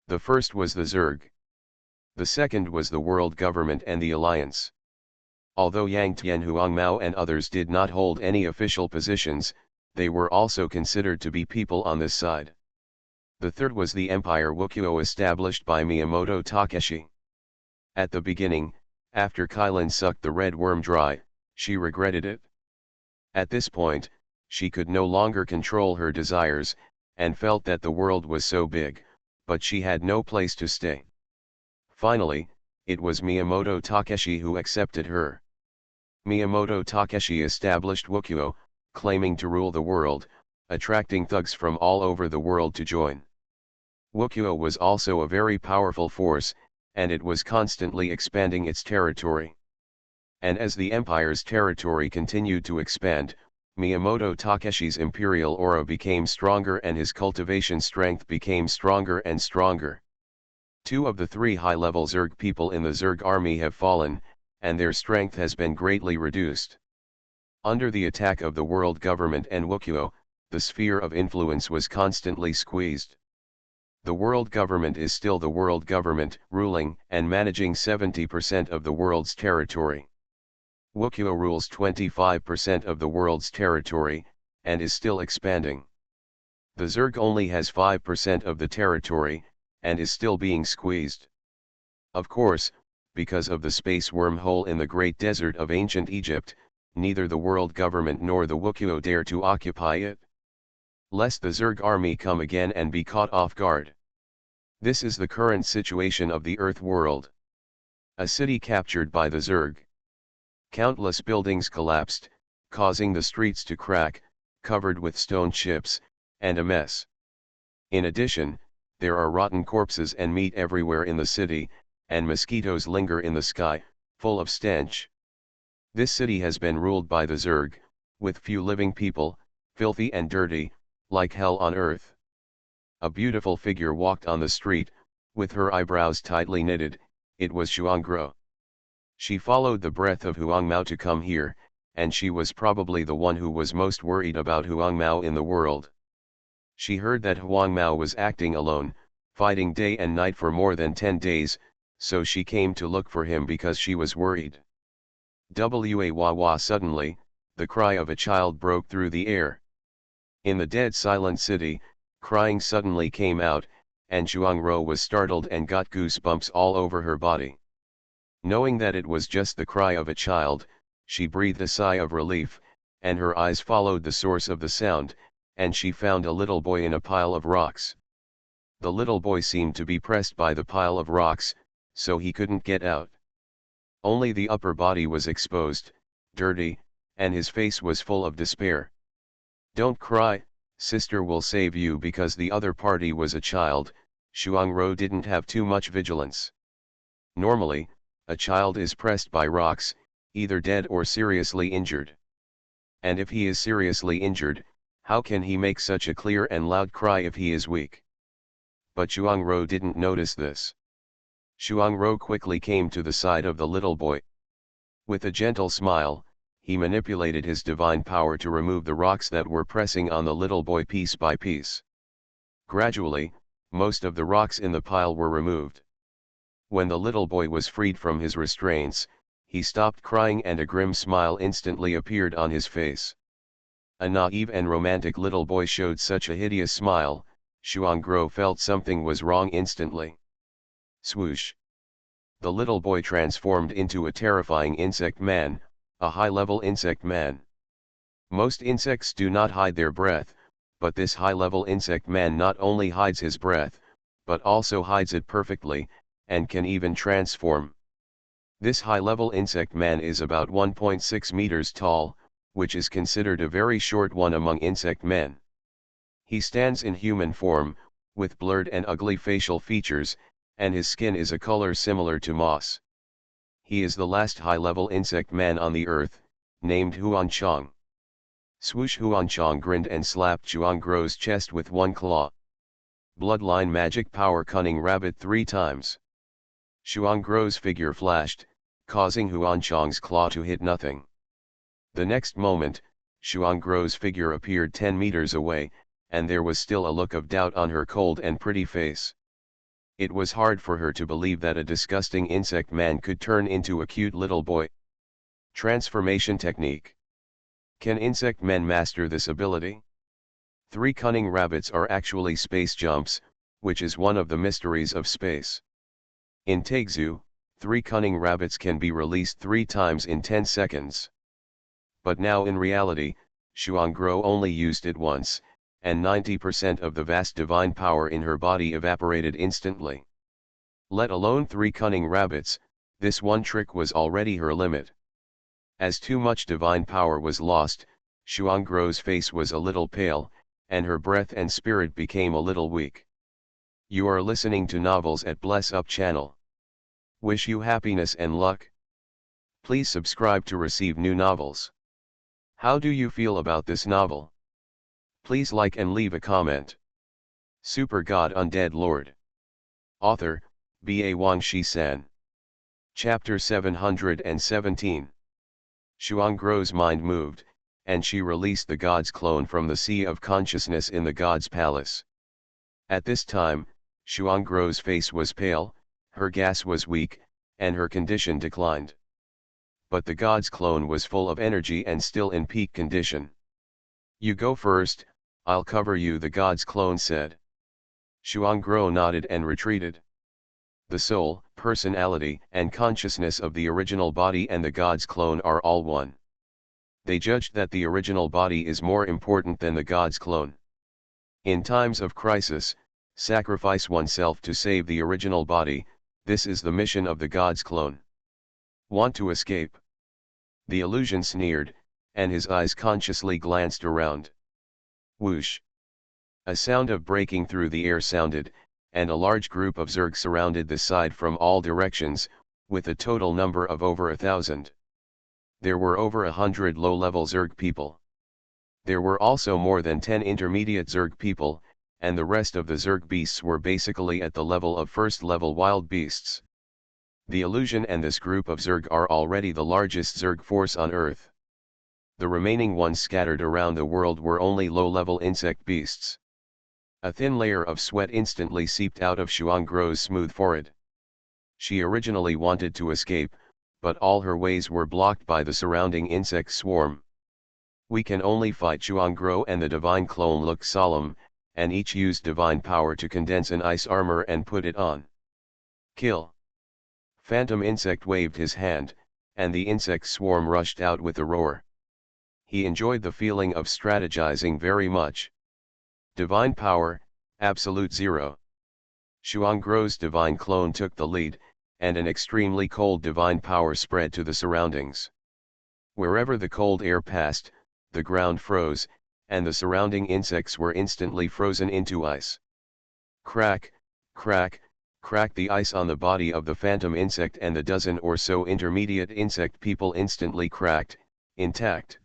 The first was the Zerg. The second was the world government and the alliance. Although Yang Tian, Huang Mao and others did not hold any official positions, they were also considered to be people on this side. The third was the Empire Wukuo established by Miyamoto Takeshi. At the beginning, after Kylin sucked the red worm dry, she regretted it. At this point, she could no longer control her desires, and felt that the world was so big, but she had no place to stay. Finally, it was Miyamoto Takeshi who accepted her. Miyamoto Takeshi established Wukuo, claiming to rule the world, attracting thugs from all over the world to join. Wukuo was also a very powerful force, and it was constantly expanding its territory. And as the empire's territory continued to expand, Miyamoto Takeshi's imperial aura became stronger and his cultivation strength became stronger and stronger. 2 of the 3 high-level Zerg people in the Zerg army have fallen, and their strength has been greatly reduced. Under the attack of the world government and Wukuo, the sphere of influence was constantly squeezed. The world government is still the world government, ruling and managing 70% of the world's territory. Wukuo rules 25% of the world's territory, and is still expanding. The Zerg only has 5% of the territory, and is still being squeezed. Of course, because of the space wormhole in the Great Desert of ancient Egypt, neither the world government nor the Wukuo dare to occupy it, lest the Zerg army come again and be caught off guard. This is the current situation of the Earth world. A city captured by the Zerg. Countless buildings collapsed, causing the streets to crack, covered with stone chips, and a mess. In addition, there are rotten corpses and meat everywhere in the city, and mosquitoes linger in the sky, full of stench. This city has been ruled by the Zerg, with few living people, filthy and dirty, like hell on earth. A beautiful figure walked on the street, with her eyebrows tightly knitted. It was Xuanggro. She followed the breath of Huang Mao to come here, and she was probably the one who was most worried about Huang Mao in the world. She heard that Huang Mao was acting alone, fighting day and night for more than 10 days, so she came to look for him because she was worried. Wah suddenly, the cry of a child broke through the air. In the dead silent city, crying suddenly came out, and Xuanggro was startled and got goosebumps all over her body. Knowing that it was just the cry of a child, she breathed a sigh of relief, and her eyes followed the source of the sound, and she found a little boy in a pile of rocks. The little boy seemed to be pressed by the pile of rocks, so he couldn't get out. Only the upper body was exposed, dirty, and his face was full of despair. "Don't cry, sister will save you," because the other party was a child. Xuanggro didn't have too much vigilance. Normally, a child is pressed by rocks, either dead or seriously injured. And if he is seriously injured, how can he make such a clear and loud cry if he is weak? But Xuanggro didn't notice this. Xuanggro quickly came to the side of the little boy. With a gentle smile, he manipulated his divine power to remove the rocks that were pressing on the little boy piece by piece. Gradually, most of the rocks in the pile were removed. When the little boy was freed from his restraints, he stopped crying and a grim smile instantly appeared on his face. A naive and romantic little boy showed such a hideous smile. Xuanggro felt something was wrong instantly. Swoosh! The little boy transformed into a terrifying insect man, a high-level insect man. Most insects do not hide their breath, but this high-level insect man not only hides his breath, but also hides it perfectly, and can even transform. This high-level insect man is about 1.6 meters tall, which is considered a very short one among insect men. He stands in human form, with blurred and ugly facial features, and his skin is a color similar to moss. He is the last high-level insect man on the earth, named Huanchang. Swoosh! Huanchang grinned and slapped Chuanggro's chest with one claw. Bloodline magic power cunning rabbit 3 times. Chuanggro's figure flashed, causing Huanchang's claw to hit nothing. The next moment, Chuanggro's figure appeared 10 meters away, and there was still a look of doubt on her cold and pretty face. It was hard for her to believe that a disgusting insect man could turn into a cute little boy. Transformation technique. Can insect men master this ability? 3 cunning rabbits are actually space jumps, which is one of the mysteries of space. In Taegzu, 3 cunning rabbits can be released 3 times in 10 seconds. But now in reality, Xuangro only used it once, and 90% of the vast divine power in her body evaporated instantly. Let alone 3 cunning rabbits, this one trick was already her limit. As too much divine power was lost, Xuangro's face was a little pale, and her breath and spirit became a little weak. You are listening to Novels at Bless Up channel. Wish you happiness and luck. Please subscribe to receive new novels. How do you feel about this novel? Please like and leave a comment. Super God Undead Lord. Author, B.A. Wang Shi-san. Chapter 717. Xuangro's mind moved, and she released the god's clone from the sea of consciousness in the god's palace. At this time, Xuangro's face was pale, her gas was weak, and her condition declined. But the god's clone was full of energy and still in peak condition. You go first, I'll cover you, the god's clone said. Xuangro nodded and retreated. The soul, personality, and consciousness of the original body and the god's clone are all one. They judged that the original body is more important than the god's clone. In times of crisis, sacrifice oneself to save the original body, this is the mission of the god's clone. Want to escape? The illusion sneered, and his eyes consciously glanced around. Whoosh! A sound of breaking through the air sounded, and a large group of Zerg surrounded the side from all directions, with a total number of over 1,000. There were over 100 low-level Zerg people. There were also more than 10 intermediate Zerg people, and the rest of the Zerg beasts were basically at the level of first-level wild beasts. The illusion and this group of Zerg are already the largest Zerg force on Earth. The remaining ones scattered around the world were only low-level insect beasts. A thin layer of sweat instantly seeped out of Xuangro's smooth forehead. She originally wanted to escape, but all her ways were blocked by the surrounding insect swarm. We can only fight. Xuangro and the divine clone looked solemn, and each used divine power to condense an ice armor and put it on. Kill! Phantom Insect waved his hand, and the insect swarm rushed out with a roar. He enjoyed the feeling of strategizing very much. Divine power, absolute zero. Xuangro's divine clone took the lead, and an extremely cold divine power spread to the surroundings. Wherever the cold air passed, the ground froze, and the surrounding insects were instantly frozen into ice. Crack, crack, crack! The ice on the body of the phantom insect and the dozen or so intermediate insect people instantly cracked, intact.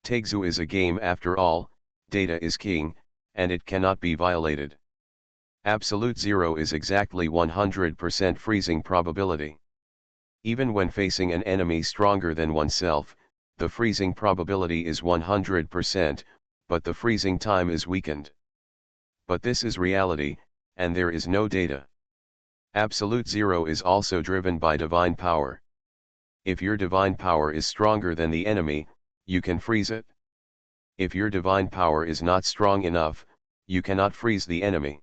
Taegzu is a game after all, data is king, and it cannot be violated. Absolute zero is exactly 100% freezing probability. Even when facing an enemy stronger than oneself, the freezing probability is 100%, but the freezing time is weakened. But this is reality, and there is no data. Absolute zero is also driven by divine power. If your divine power is stronger than the enemy, you can freeze it. If your divine power is not strong enough, you cannot freeze the enemy.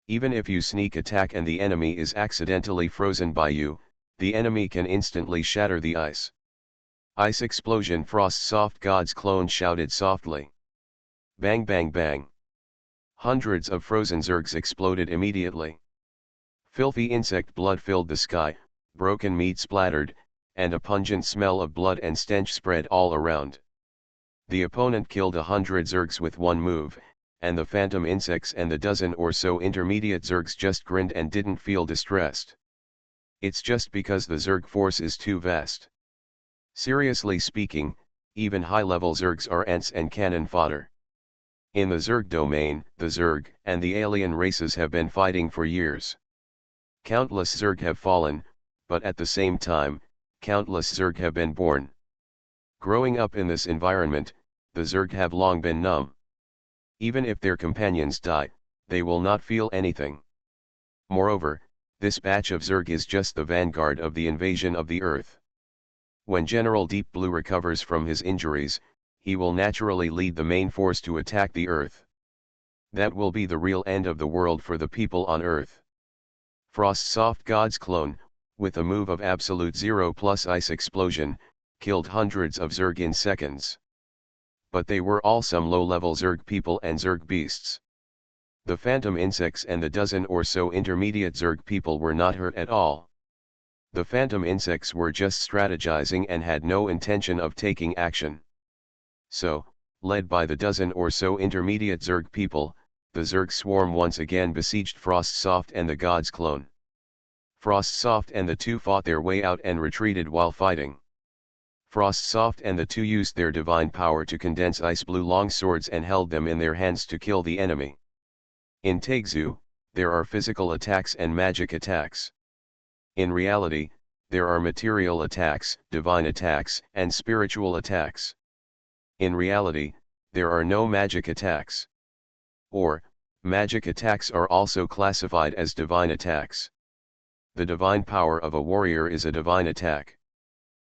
Even if you sneak attack and the enemy is accidentally frozen by you, the enemy can instantly shatter the ice. Ice explosion! Frost soft god's clone shouted softly. Bang bang bang. Hundreds of frozen zergs exploded immediately. Filthy insect blood filled the sky, broken meat splattered, and a pungent smell of blood and stench spread all around. The opponent killed 100 zergs with one move, and the phantom insects and the dozen or so intermediate zergs just grinned and didn't feel distressed. It's just because the zerg force is too vast. Seriously speaking, even high-level zergs are ants and cannon fodder. In the zerg domain, the zerg and the alien races have been fighting for years. Countless zerg have fallen, but at the same time, countless zerg have been born. Growing up in this environment, the zerg have long been numb. Even if their companions die, they will not feel anything. Moreover, this batch of zerg is just the vanguard of the invasion of the Earth. When General Deep Blue recovers from his injuries, he will naturally lead the main force to attack the Earth. That will be the real end of the world for the people on Earth. Frostsoft God's clone, with a move of absolute 0+ ice explosion, killed hundreds of zerg in seconds. But they were all some low-level zerg people and zerg beasts. The phantom insects and the dozen or so intermediate zerg people were not hurt at all. The phantom insects were just strategizing and had no intention of taking action. So, led by the dozen or so intermediate zerg people, the zerg swarm once again besieged Frostsoft and the God's clone. Frostsoft and the two fought their way out and retreated while fighting. Frostsoft and the two used their divine power to condense ice blue longswords and held them in their hands to kill the enemy. In Taegzu, there are physical attacks and magic attacks. In reality, there are material attacks, divine attacks, and spiritual attacks. In reality, there are no magic attacks. Or, magic attacks are also classified as divine attacks. The divine power of a warrior is a divine attack.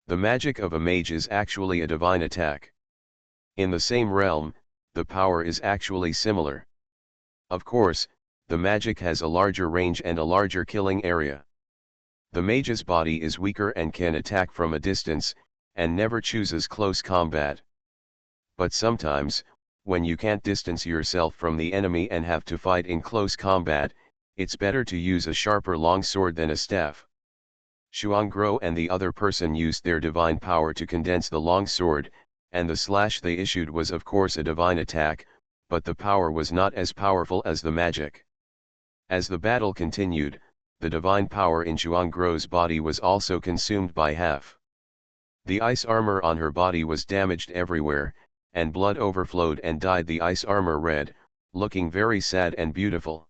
The magic of a mage is actually a divine attack. In the same realm, the power is actually similar. Of course, the magic has a larger range and a larger killing area. The mage's body is weaker and can attack from a distance, and never chooses close combat. But sometimes, when you can't distance yourself from the enemy and have to fight in close combat, it's better to use a sharper longsword than a staff. Xuangrou and the other person used their divine power to condense the longsword, and the slash they issued was of course a divine attack, but the power was not as powerful as the magic. As the battle continued, the divine power in Xuangrou's body was also consumed by half. The ice armor on her body was damaged everywhere, and blood overflowed and dyed the ice armor red, looking very sad and beautiful.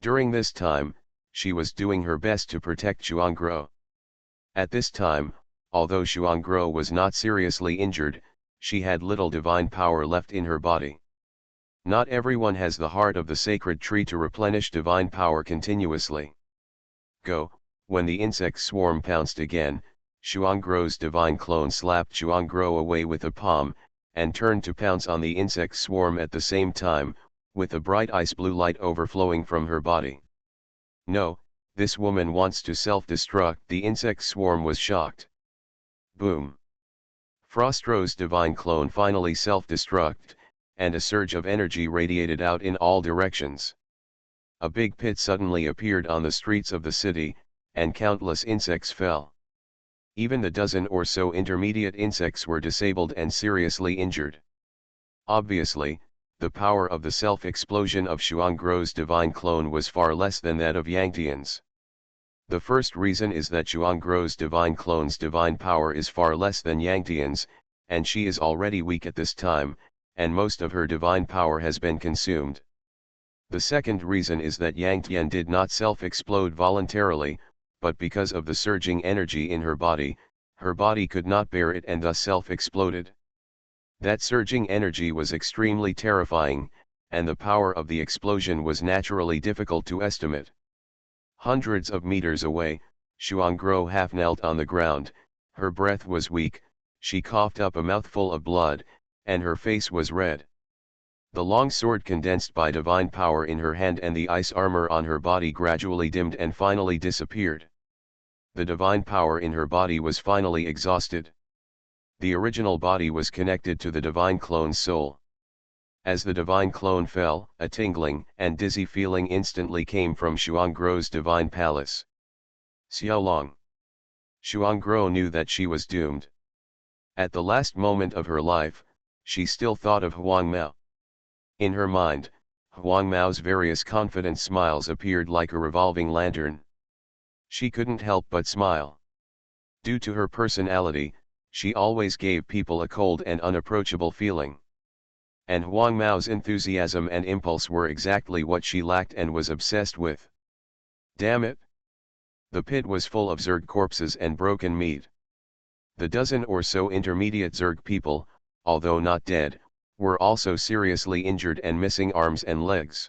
During this time, she was doing her best to protect Xuangrou. At this time, although Xuangrou was not seriously injured, she had little divine power left in her body. Not everyone has the heart of the sacred tree to replenish divine power continuously. When the insect swarm pounced again, Xuangrou's divine clone slapped Xuangrou away with a palm, and turned to pounce on the insect swarm at the same time, with a bright ice blue light overflowing from her body. No, this woman wants to self-destruct. The insect swarm was shocked. Boom. Frostro's divine clone finally self-destruct, and a surge of energy radiated out in all directions. A big pit suddenly appeared on the streets of the city, and countless insects fell. Even the dozen or so intermediate insects were disabled and seriously injured. Obviously, the power of the self-explosion of Xuangrou's divine clone was far less than that of Yangtian's. The first reason is that Xuangrou's divine clone's divine power is far less than Yangtian's, and she is already weak at this time, and most of her divine power has been consumed. The second reason is that Yangtian did not self-explode voluntarily, but because of the surging energy in her body could not bear it and thus self-exploded. That surging energy was extremely terrifying, and the power of the explosion was naturally difficult to estimate. Hundreds of meters away, Xuangrou half knelt on the ground, her breath was weak, she coughed up a mouthful of blood, and her face was red. The long sword condensed by divine power in her hand and the ice armor on her body gradually dimmed and finally disappeared. The divine power in her body was finally exhausted. The original body was connected to the divine clone's soul. As the divine clone fell, a tingling and dizzy feeling instantly came from Xuanggro's divine palace. Xiaolong. Xuangguo knew that she was doomed. At the last moment of her life, she still thought of Huang Mao. In her mind, Huang Mao's various confident smiles appeared like a revolving lantern. She couldn't help but smile. Due to her personality, she always gave people a cold and unapproachable feeling. And Huang Mao's enthusiasm and impulse were exactly what she lacked and was obsessed with. Damn it! The pit was full of Zerg corpses and broken meat. The dozen or so intermediate Zerg people, although not dead, were also seriously injured and missing arms and legs.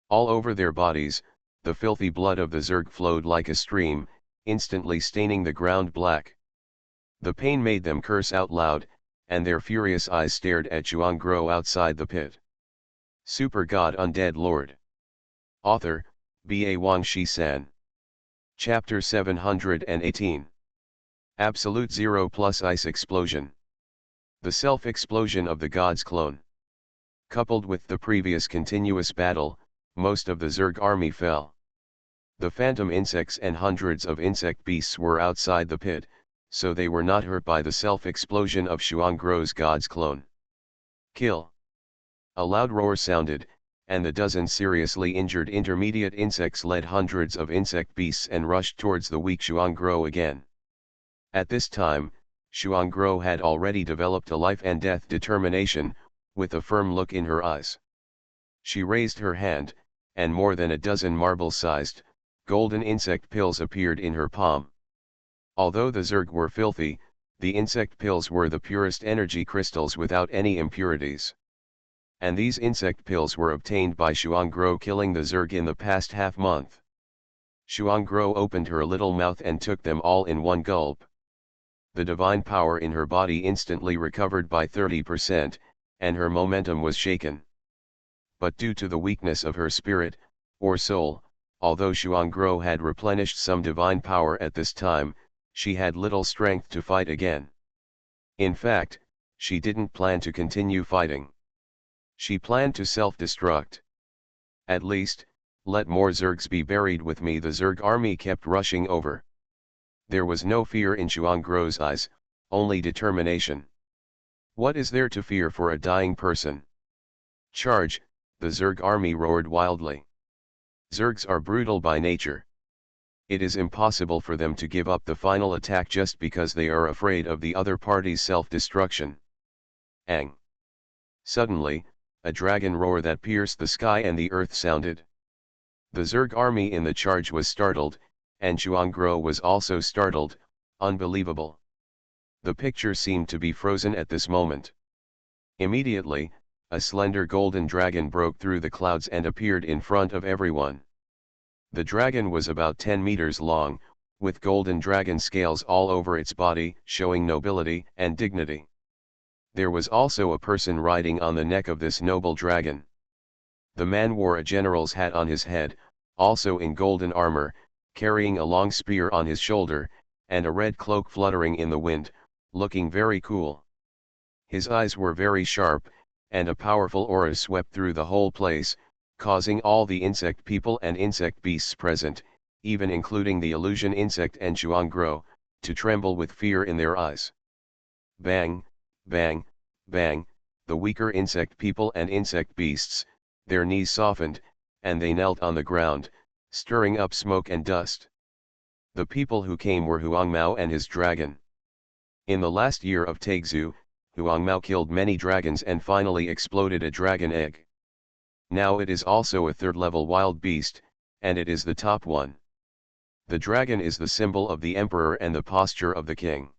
All over their bodies, the filthy blood of the Zerg flowed like a stream, instantly staining the ground black. The pain made them curse out loud, and their furious eyes stared at Xuangguo outside the pit. Super God Undead Lord. Author, B.A. Wang Shi-san. Chapter 718. Absolute Zero plus Ice Explosion. The self-explosion of the god's clone. Coupled with the previous continuous battle, most of the Zerg army fell. The phantom insects and hundreds of insect beasts were outside the pit, so they were not hurt by the self-explosion of Xuangguo's god's clone. Kill. A loud roar sounded, and the dozen seriously injured intermediate insects led hundreds of insect beasts and rushed towards the weak Xuangguo again. At this time, Xuangguo had already developed a life and death determination, with a firm look in her eyes. She raised her hand, and more than a dozen marble-sized, golden insect pills appeared in her palm. Although the Zerg were filthy, the insect pills were the purest energy crystals without any impurities. And these insect pills were obtained by Xuangguo killing the Zerg in the past half-month. Xuangguo opened her little mouth and took them all in one gulp. The divine power in her body instantly recovered by 30%, and her momentum was shaken. But due to the weakness of her spirit, or soul, although Xuangguo had replenished some divine power at this time, she had little strength to fight again. In fact, she didn't plan to continue fighting. She planned to self-destruct. At least, let more Zergs be buried with me. The Zerg army kept rushing over. There was no fear in Xuangguo's eyes, only determination. What is there to fear for a dying person? Charge, the Zerg army roared wildly. Zergs are brutal by nature. It is impossible for them to give up the final attack just because they are afraid of the other party's self-destruction. Ang. Suddenly, a dragon roar that pierced the sky and the earth sounded. The Zerg army in the charge was startled, and Xuangguo was also startled. Unbelievable. The picture seemed to be frozen at this moment. Immediately, a slender golden dragon broke through the clouds and appeared in front of everyone. The dragon was about 10 meters long, with golden dragon scales all over its body, showing nobility and dignity. There was also a person riding on the neck of this noble dragon. The man wore a general's hat on his head, also in golden armor, carrying a long spear on his shoulder, and a red cloak fluttering in the wind, looking very cool. His eyes were very sharp, and a powerful aura swept through the whole place, causing all the insect people and insect beasts present, even including the illusion insect and Xuangguo, to tremble with fear in their eyes. Bang, bang, bang, the weaker insect people and insect beasts, their knees softened, and they knelt on the ground, stirring up smoke and dust. The people who came were Huang Mao and his dragon. In the last year of Taixu, Huang Mao killed many dragons and finally exploded a dragon egg. Now it is also a third-level wild beast, and it is the top one. The dragon is the symbol of the emperor and the posture of the king.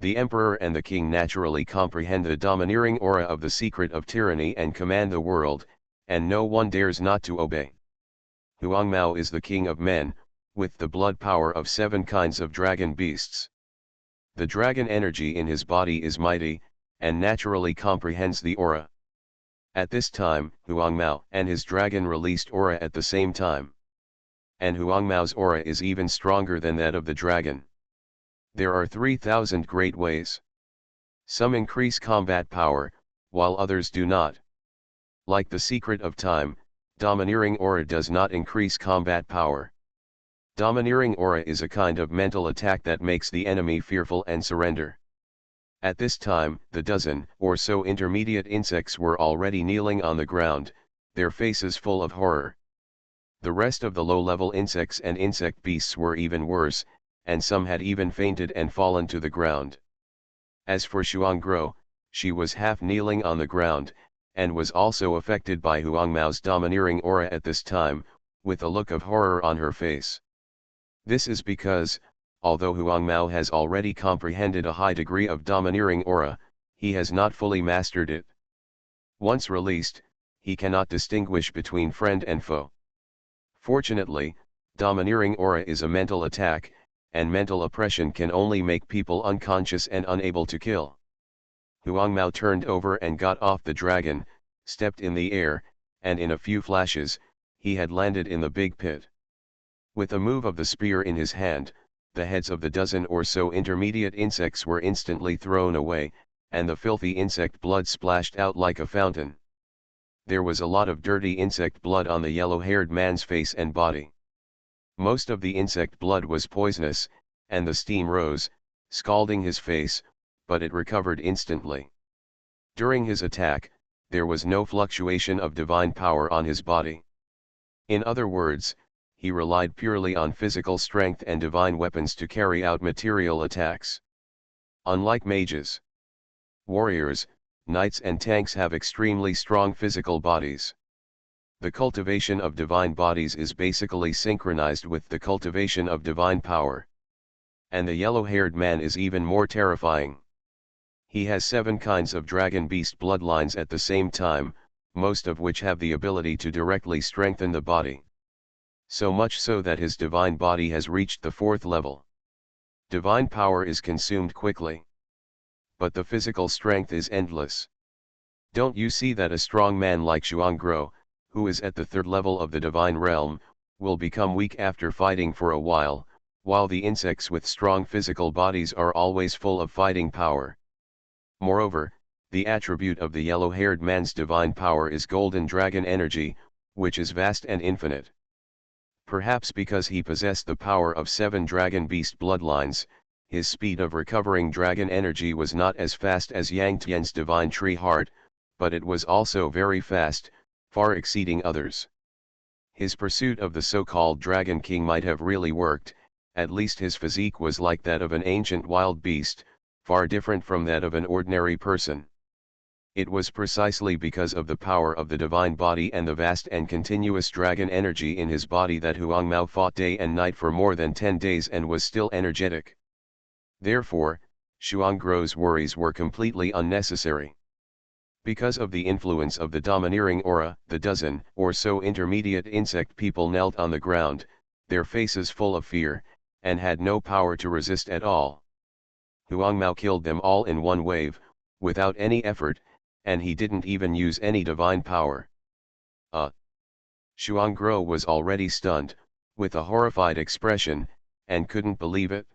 The emperor and the king naturally comprehend the domineering aura of the secret of tyranny and command the world, and no one dares not to obey. Huang Mao is the king of men, with the blood power of 7 kinds of dragon beasts. The dragon energy in his body is mighty, and naturally comprehends the aura. At this time, Huang Mao and his dragon released aura at the same time. And Huang Mao's aura is even stronger than that of the dragon. There are 3,000 great ways. Some increase combat power, while others do not. Like the secret of time, domineering aura does not increase combat power. Domineering aura is a kind of mental attack that makes the enemy fearful and surrender. At this time, the dozen or so intermediate insects were already kneeling on the ground, their faces full of horror. The rest of the low-level insects and insect beasts were even worse, and some had even fainted and fallen to the ground. As for Xuangrou, she was half kneeling on the ground, and was also affected by Huangmao's domineering aura at this time, with a look of horror on her face. This is because, although Huangmao has already comprehended a high degree of domineering aura, he has not fully mastered it. Once released, he cannot distinguish between friend and foe. Fortunately, domineering aura is a mental attack, and mental oppression can only make people unconscious and unable to kill. Huangmao turned over and got off the dragon, stepped in the air, and in a few flashes, he had landed in the big pit. With a move of the spear in his hand, the heads of the dozen or so intermediate insects were instantly thrown away, and the filthy insect blood splashed out like a fountain. There was a lot of dirty insect blood on the yellow-haired man's face and body. Most of the insect blood was poisonous, and the steam rose, scalding his face, but it recovered instantly. During his attack, there was no fluctuation of divine power on his body. In other words, he relied purely on physical strength and divine weapons to carry out material attacks. Unlike mages, warriors, knights and tanks have extremely strong physical bodies. The cultivation of divine bodies is basically synchronized with the cultivation of divine power. And the yellow-haired man is even more terrifying. He has 7 kinds of dragon beast bloodlines at the same time, most of which have the ability to directly strengthen the body. So much so that his divine body has reached the 4th level. Divine power is consumed quickly. But the physical strength is endless. Don't you see that a strong man like Xuangrou, who is at the 3rd level of the divine realm, will become weak after fighting for a while the insects with strong physical bodies are always full of fighting power. Moreover, the attribute of the yellow-haired man's divine power is golden dragon energy, which is vast and infinite. Perhaps because he possessed the power of 7 dragon beast bloodlines, his speed of recovering dragon energy was not as fast as Yang Tian's divine tree heart, but it was also very fast, far exceeding others. His pursuit of the so-called Dragon King might have really worked, at least his physique was like that of an ancient wild beast, far different from that of an ordinary person. It was precisely because of the power of the divine body and the vast and continuous dragon energy in his body that Huangmao fought day and night for more than 10 days and was still energetic. Therefore, Xuangrou's worries were completely unnecessary. Because of the influence of the domineering aura, the dozen or so intermediate insect people knelt on the ground, their faces full of fear, and had no power to resist at all. Huangmao killed them all in one wave, without any effort, and he didn't even use any divine power. Xuangrou was already stunned, with a horrified expression, and couldn't believe it.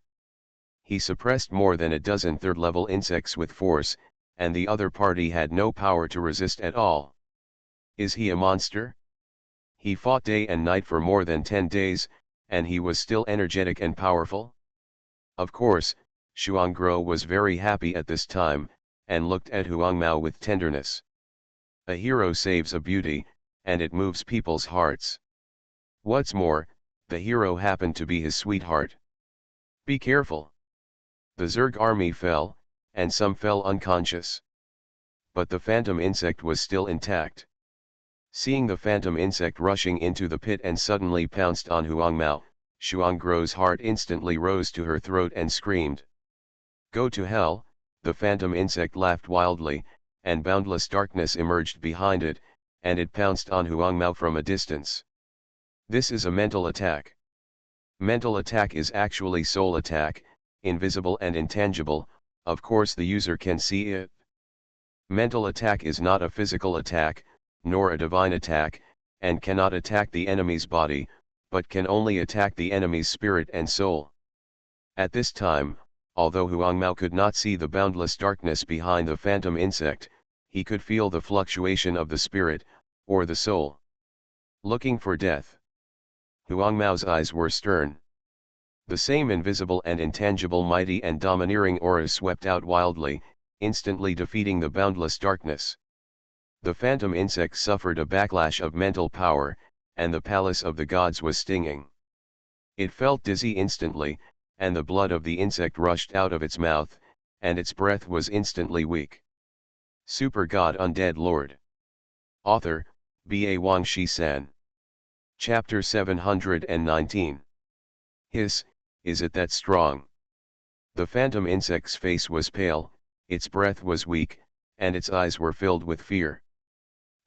He suppressed more than a dozen 3rd-level insects with force, and the other party had no power to resist at all. Is he a monster? He fought day and night for more than 10 days, and he was still energetic and powerful? Of course, Xuangrou was very happy at this time, and looked at Huangmao with tenderness. A hero saves a beauty, and it moves people's hearts. What's more, the hero happened to be his sweetheart. Be careful. The Zerg army fell, and some fell unconscious. But the phantom insect was still intact. Seeing the phantom insect rushing into the pit and suddenly pounced on Huangmao, Xuangrou's heart instantly rose to her throat and screamed. Go to hell! The phantom insect laughed wildly, and boundless darkness emerged behind it, and it pounced on Huangmao from a distance. This is a mental attack. Mental attack is actually soul attack, invisible and intangible, of course the user can see it. Mental attack is not a physical attack, nor a divine attack, and cannot attack the enemy's body, but can only attack the enemy's spirit and soul. At this time, although Huangmao could not see the boundless darkness behind the phantom insect, he could feel the fluctuation of the spirit, or the soul. Looking for death. Huang Mao's eyes were stern. The same invisible and intangible mighty and domineering aura swept out wildly, instantly defeating the boundless darkness. The phantom insect suffered a backlash of mental power, and the palace of the gods was stinging. It felt dizzy instantly, and the blood of the insect rushed out of its mouth, and its breath was instantly weak. Super God Undead Lord. Author, B.A. Wang Shi-san. Chapter 719. Hiss, is it that strong? The phantom insect's face was pale, its breath was weak, and its eyes were filled with fear.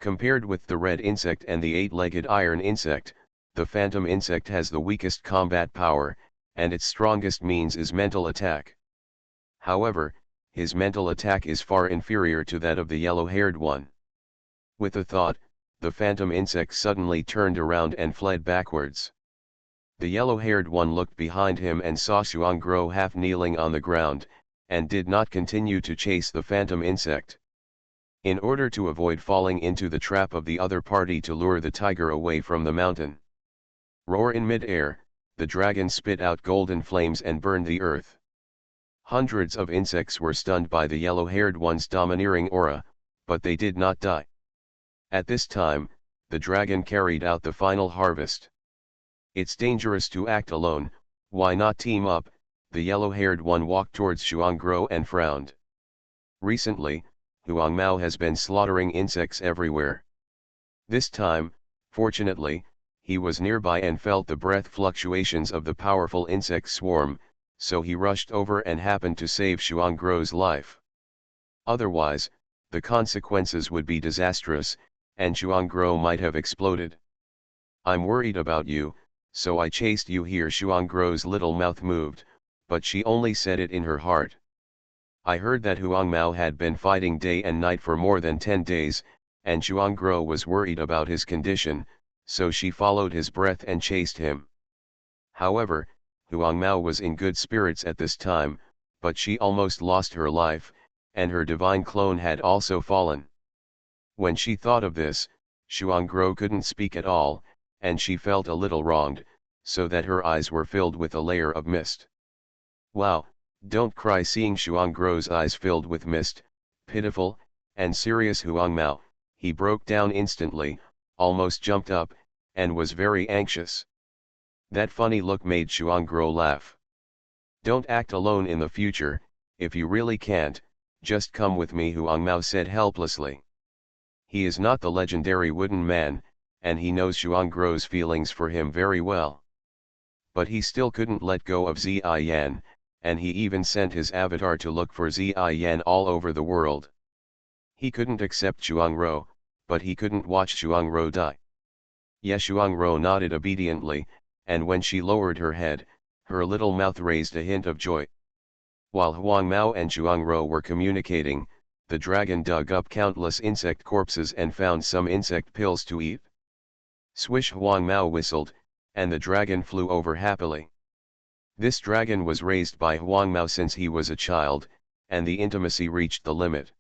Compared with the red insect and the eight-legged iron insect, the phantom insect has the weakest combat power, and its strongest means is mental attack. However, his mental attack is far inferior to that of the yellow-haired one. With a thought, the phantom insect suddenly turned around and fled backwards. The yellow-haired one looked behind him and saw Xuangrou half kneeling on the ground, and did not continue to chase the phantom insect. In order to avoid falling into the trap of the other party to lure the tiger away from the mountain. Roar in mid-air, the dragon spit out golden flames and burned the earth. Hundreds of insects were stunned by the yellow-haired one's domineering aura, but they did not die. At this time, the dragon carried out the final harvest. It's dangerous to act alone, why not team up? The yellow-haired one walked towards Xuangrou and frowned. Recently, Huang Mao has been slaughtering insects everywhere. This time, fortunately, he was nearby and felt the breath fluctuations of the powerful insect swarm, so he rushed over and happened to save Xuangrou's life. Otherwise, the consequences would be disastrous, and Xuangrou might have exploded. I'm worried about you, so I chased you here. Xuangrou's little mouth moved, but she only said it in her heart. I heard that Huang Mao had been fighting day and night for more than 10 days, and Xuangrou was worried about his condition, so she followed his breath and chased him. However, Huang Mao was in good spirits at this time, but she almost lost her life, and her divine clone had also fallen. When she thought of this, Xuangrou couldn't speak at all, and she felt a little wronged, so that her eyes were filled with a layer of mist. Wow, don't cry. Seeing Xuangrou's eyes filled with mist, pitiful, and serious Huang Mao, he broke down instantly, almost jumped up, and was very anxious. That funny look made Xuangrou laugh. Don't act alone in the future, if you really can't, just come with me, Huang Mao said helplessly. He is not the legendary wooden man, and he knows Xuangrou's feelings for him very well. But he still couldn't let go of Ziyan, and he even sent his avatar to look for Ziyan all over the world. He couldn't accept Xuangrou, but he couldn't watch Xuangrou die. Yes, Xuangrou nodded obediently, and when she lowered her head, her little mouth raised a hint of joy. While Huang Mao and Xuangrou were communicating, the dragon dug up countless insect corpses and found some insect pills to eat. Swish, Huang Mao whistled, and the dragon flew over happily. This dragon was raised by Huang Mao since he was a child, and the intimacy reached the limit.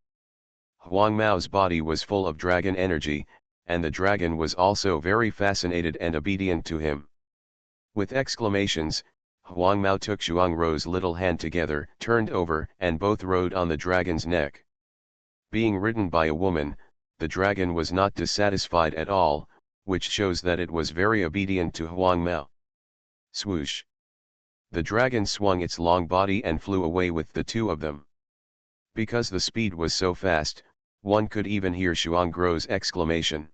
Huang Mao's body was full of dragon energy, and the dragon was also very fascinated and obedient to him. With exclamations, Huang Mao took Xuangrou's little hand together, turned over, and both rode on the dragon's neck. Being ridden by a woman, the dragon was not dissatisfied at all, which shows that it was very obedient to Huang Mao. Swoosh! The dragon swung its long body and flew away with the two of them. Because the speed was so fast, one could even hear Xuangrou's exclamation.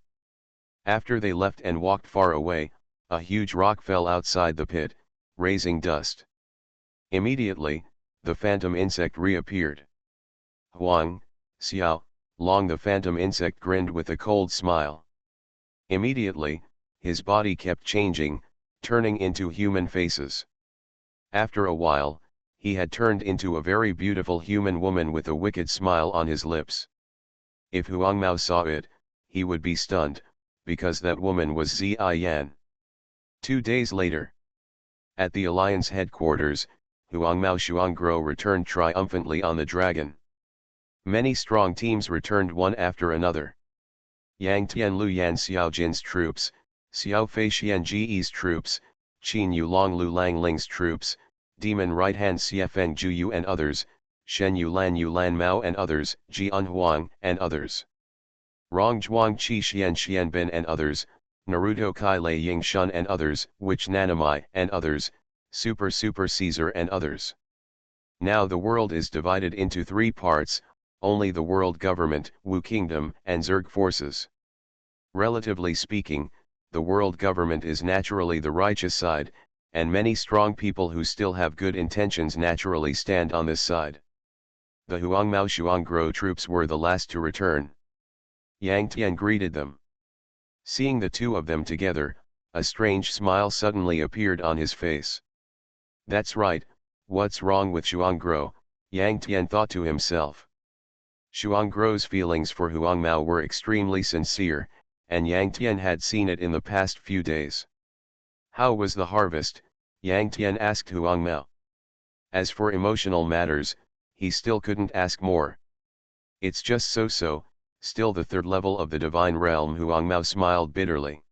After they left and walked far away, a huge rock fell outside the pit, raising dust. Immediately, the phantom insect reappeared. Huang, Xiao, Long. The phantom insect grinned with a cold smile. Immediately, his body kept changing, turning into human faces. After a while, he had turned into a very beautiful human woman with a wicked smile on his lips. If Huang Mao saw it, he would be stunned, because that woman was Ziyan. 2 days later, at the Alliance headquarters, Huang Mao Xuangrou returned triumphantly on the dragon. Many strong teams returned one after another. Yang Tian Lu Yan Xiao Jin's troops, Xiao Fei Xian Ji's troops, Qin Yu Long Lu Lang Ling's troops, Demon Right Hand Xiefeng Ju Yu and others, Shen Yu Lan Mao and others, Jian Huang and others. Rong Zhuang Qi Xian Xian Bin and others, Naruto Kai Lei Ying Shun and others, Witch Nanamai and others, Super Caesar and others. Now the world is divided into three parts, only the world government, Wu Kingdom and Zerg forces. Relatively speaking, the world government is naturally the righteous side, and many strong people who still have good intentions naturally stand on this side. The Huangmao Shuangguo troops were the last to return. Yang Tian greeted them. Seeing the two of them together, a strange smile suddenly appeared on his face. That's right, what's wrong with Shuangguo, Yang Tian thought to himself. Shuangguo's feelings for Huangmao were extremely sincere, and Yang Tian had seen it in the past few days. How was the harvest? Yang Tian asked Huangmao. As for emotional matters, he still couldn't ask more. It's just so, still the third level of the divine realm. Huangmao smiled bitterly.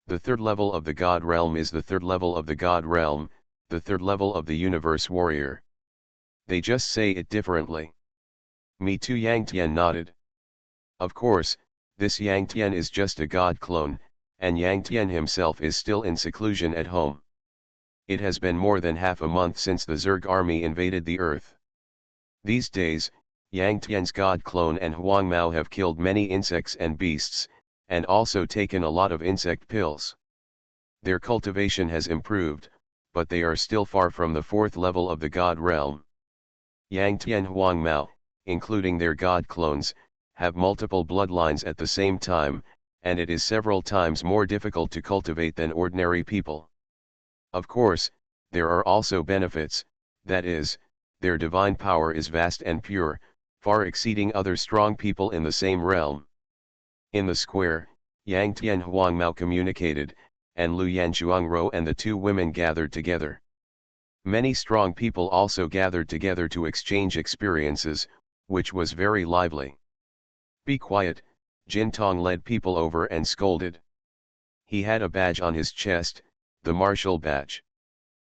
The third level of the god realm is the third level of the god realm, the third level of the universe warrior. They just say it differently. Me too, Yang Tian nodded. Of course, this Yang Tian is just a god clone, and Yang Tian himself is still in seclusion at home. It has been more than half a month since the Zerg army invaded the earth. These days, Yang Tian's god clone and Huangmao have killed many insects and beasts, and also taken a lot of insect pills. Their cultivation has improved, but they are still far from the fourth level of the god realm. Yang Tian Huangmao, including their god clones, have multiple bloodlines at the same time, and it is several times more difficult to cultivate than ordinary people. Of course, there are also benefits, that is, their divine power is vast and pure, far exceeding other strong people in the same realm. In the square, Yang Tian Huangmao communicated, and Lu Yan Shuangguo and the two women gathered together. Many strong people also gathered together to exchange experiences, which was very lively. Be quiet, Jin Tong led people over and scolded. He had a badge on his chest, the marshal badge.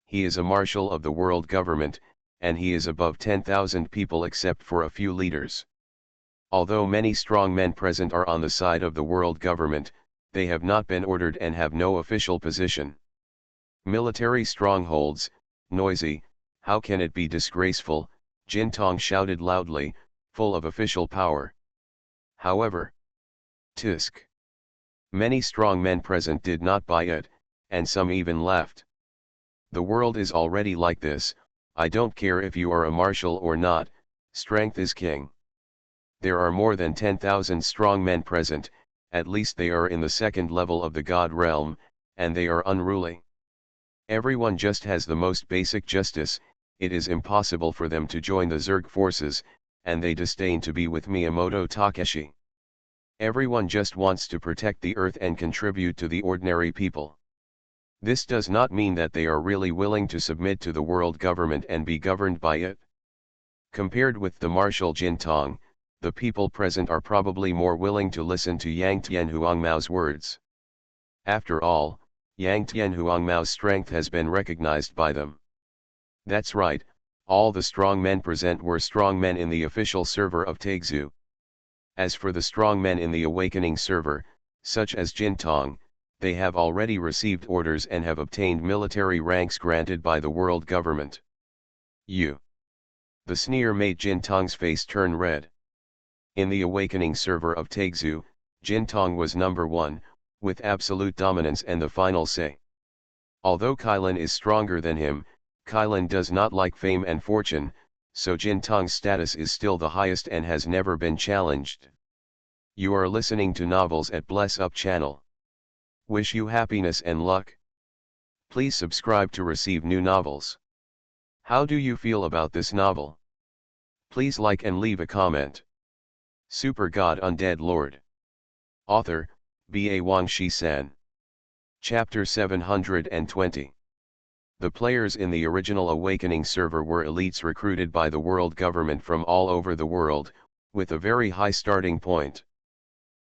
He is a marshal of the world government, and he is above 10,000 people except for a few leaders. Although many strong men present are on the side of the world government, they have not been ordered and have no official position. Military strongholds, noisy, how can it be disgraceful, Jin Tong shouted loudly, full of official power. However, tisk. Many strong men present did not buy it, and some even left. The world is already like this, I don't care if you are a marshal or not, strength is king. There are more than 10,000 strong men present, at least they are in the second level of the god realm, and they are unruly. Everyone just has the most basic justice, it is impossible for them to join the Zerg forces, and they disdain to be with Miyamoto Takeshi. Everyone just wants to protect the earth and contribute to the ordinary people. This does not mean that they are really willing to submit to the world government and be governed by it. Compared with the Marshal Jin Tong, the people present are probably more willing to listen to Yang Tian Huangmao's words. After all, Yang Tian Huangmao's strength has been recognized by them. That's right, all the strong men present were strong men in the official server of Taixu. As for the strong men in the awakening server, such as Jin Tong, they have already received orders and have obtained military ranks granted by the world government. The sneer made Jin Tong's face turn red. In the awakening server of Taixu, Jin Tong was number 1, with absolute dominance and the final say. Although Kailan is stronger than him, Kailan does not like fame and fortune, so Jin Tong's status is still the highest and has never been challenged. You are listening to Novels at Bless Up channel. Wish you happiness and luck. Please subscribe to receive new novels. How do you feel about this novel? Please like and leave a comment. Super God Undead Lord. Author, B.A. Wang Shi-san. Chapter 720. The players in the original Awakening server were elites recruited by the world government from all over the world, with a very high starting point.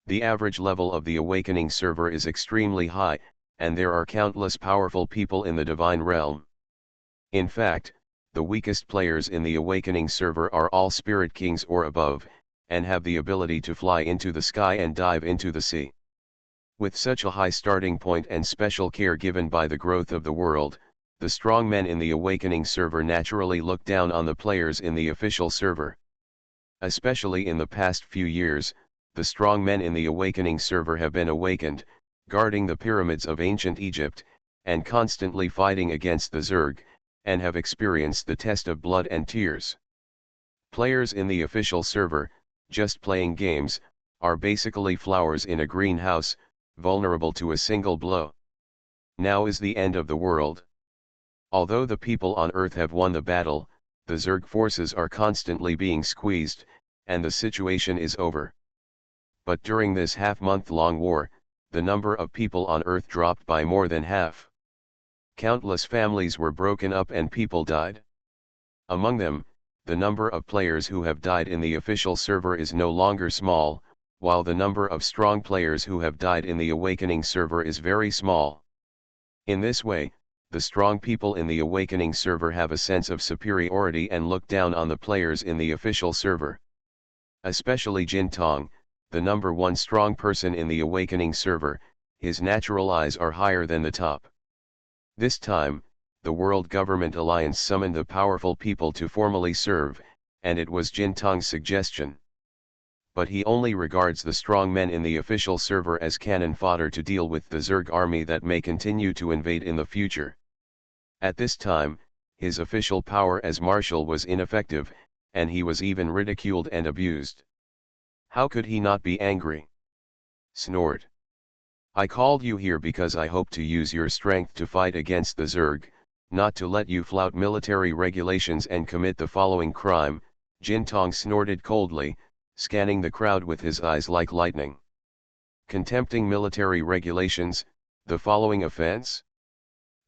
The average level of the Awakening server is extremely high, and there are countless powerful people in the Divine Realm. In fact, the weakest players in the Awakening server are all Spirit Kings or above, and have the ability to fly into the sky and dive into the sea. With such a high starting point and special care given by the growth of the world, the strong men in the Awakening server naturally look down on the players in the official server. Especially in the past few years, the strong men in the Awakening server have been awakened, guarding the pyramids of ancient Egypt, and constantly fighting against the Zerg, and have experienced the test of blood and tears. Players in the official server, just playing games, are basically flowers in a greenhouse, vulnerable to a single blow. Now is the end of the world. Although the people on Earth have won the battle, the Zerg forces are constantly being squeezed, and the situation is over. But during this half-month-long war, the number of people on Earth dropped by more than half. Countless families were broken up and people died. Among them, the number of players who have died in the official server is no longer small, while the number of strong players who have died in the Awakening server is very small. In this way, the strong people in the Awakening server have a sense of superiority and look down on the players in the official server. Especially Jin Tong, the number one strong person in the Awakening server, his natural eyes are higher than the top. This time, the World Government Alliance summoned the powerful people to formally serve, and it was Jin Tong's suggestion. But he only regards the strong men in the official server as cannon fodder to deal with the Zerg army that may continue to invade in the future. At this time, his official power as marshal was ineffective, and he was even ridiculed and abused. How could he not be angry? Snored. I called you here because I hope to use your strength to fight against the Zerg, not to let you flout military regulations and commit the following crime. Jin Tong snorted coldly, scanning the crowd with his eyes like lightning. Contempting military regulations, the following offense?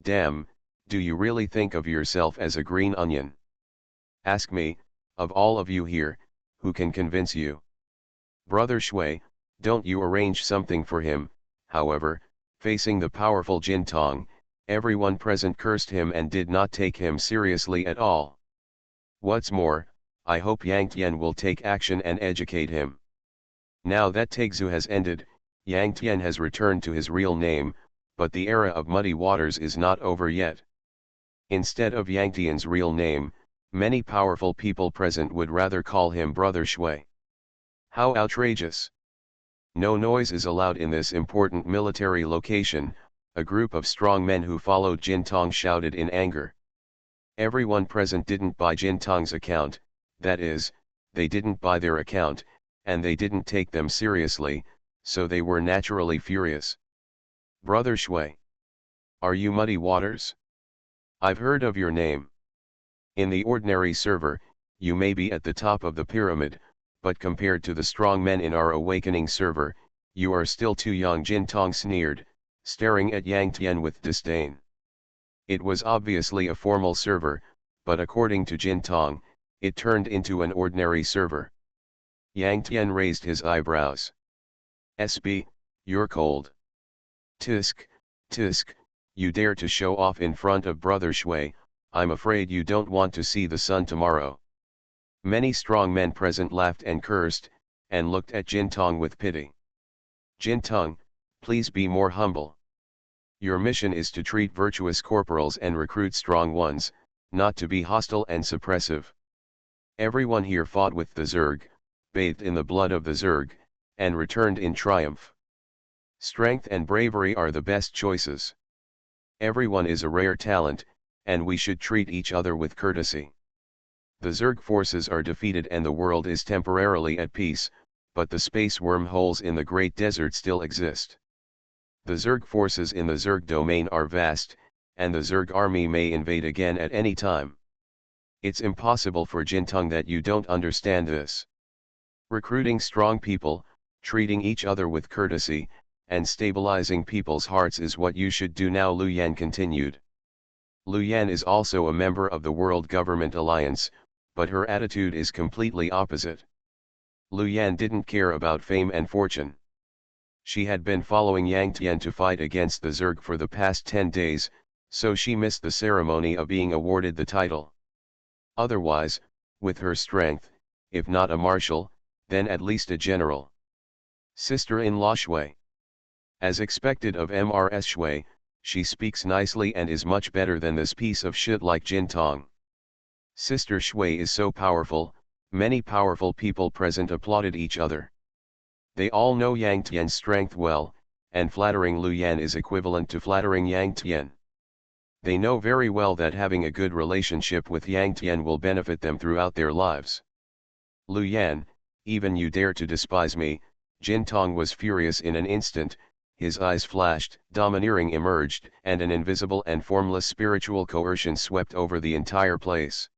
Damn, do you really think of yourself as a green onion? Ask me, of all of you here, who can convince you? Brother Shui, don't you arrange something for him? However, facing the powerful Jin Tong, everyone present cursed him and did not take him seriously at all. What's more, I hope Yang Tian will take action and educate him. Now that Taixu has ended, Yang Tian has returned to his real name, but the era of muddy waters is not over yet. Instead of Yang Tian's real name, many powerful people present would rather call him Brother Shui. How outrageous! No noise is allowed in this important military location, a group of strong men who followed Jin Tong shouted in anger. Everyone present didn't buy Jin Tong's account, that is, they didn't buy their account, and they didn't take them seriously, so they were naturally furious. Brother Shui. Are you Muddy Waters? I've heard of your name. In the ordinary server, you may be at the top of the pyramid, but compared to the strong men in our Awakening server, you are still too young. Jin Tong sneered, staring at Yang Tian with disdain. It was obviously a formal server, but according to Jin Tong, it turned into an ordinary server. Yang Tian raised his eyebrows. SB, you're cold. Tisk, tisk, you dare to show off in front of Brother Shui, I'm afraid you don't want to see the sun tomorrow. Many strong men present laughed and cursed, and looked at Jin Tong with pity. Jin Tong, please be more humble. Your mission is to treat virtuous corporals and recruit strong ones, not to be hostile and suppressive. Everyone here fought with the Zerg, bathed in the blood of the Zerg, and returned in triumph. Strength and bravery are the best choices. Everyone is a rare talent, and we should treat each other with courtesy. The Zerg forces are defeated and the world is temporarily at peace, but the space wormholes in the Great Desert still exist. The Zerg forces in the Zerg domain are vast, and the Zerg army may invade again at any time. It's impossible for Jin Tong that you don't understand this. Recruiting strong people, treating each other with courtesy, and stabilizing people's hearts is what you should do now, Lu Yan continued. Lu Yan is also a member of the World Government Alliance, but her attitude is completely opposite. Lu Yan didn't care about fame and fortune. She had been following Yang Tian to fight against the Zerg for the past 10 days, so she missed the ceremony of being awarded the title. Otherwise, with her strength, if not a marshal, then at least a general. Sister-in-law Shui. As expected of Mrs. Shui, she speaks nicely and is much better than this piece of shit like Jin Tong. Sister Shui is so powerful, many powerful people present applauded each other. They all know Yang Tian's strength well, and flattering Lu Yan is equivalent to flattering Yang Tian. They know very well that having a good relationship with Yang Tian will benefit them throughout their lives. Lu Yan, even you dare to despise me? Jin Tong was furious in an instant, his eyes flashed, domineering emerged, and an invisible and formless spiritual coercion swept over the entire place.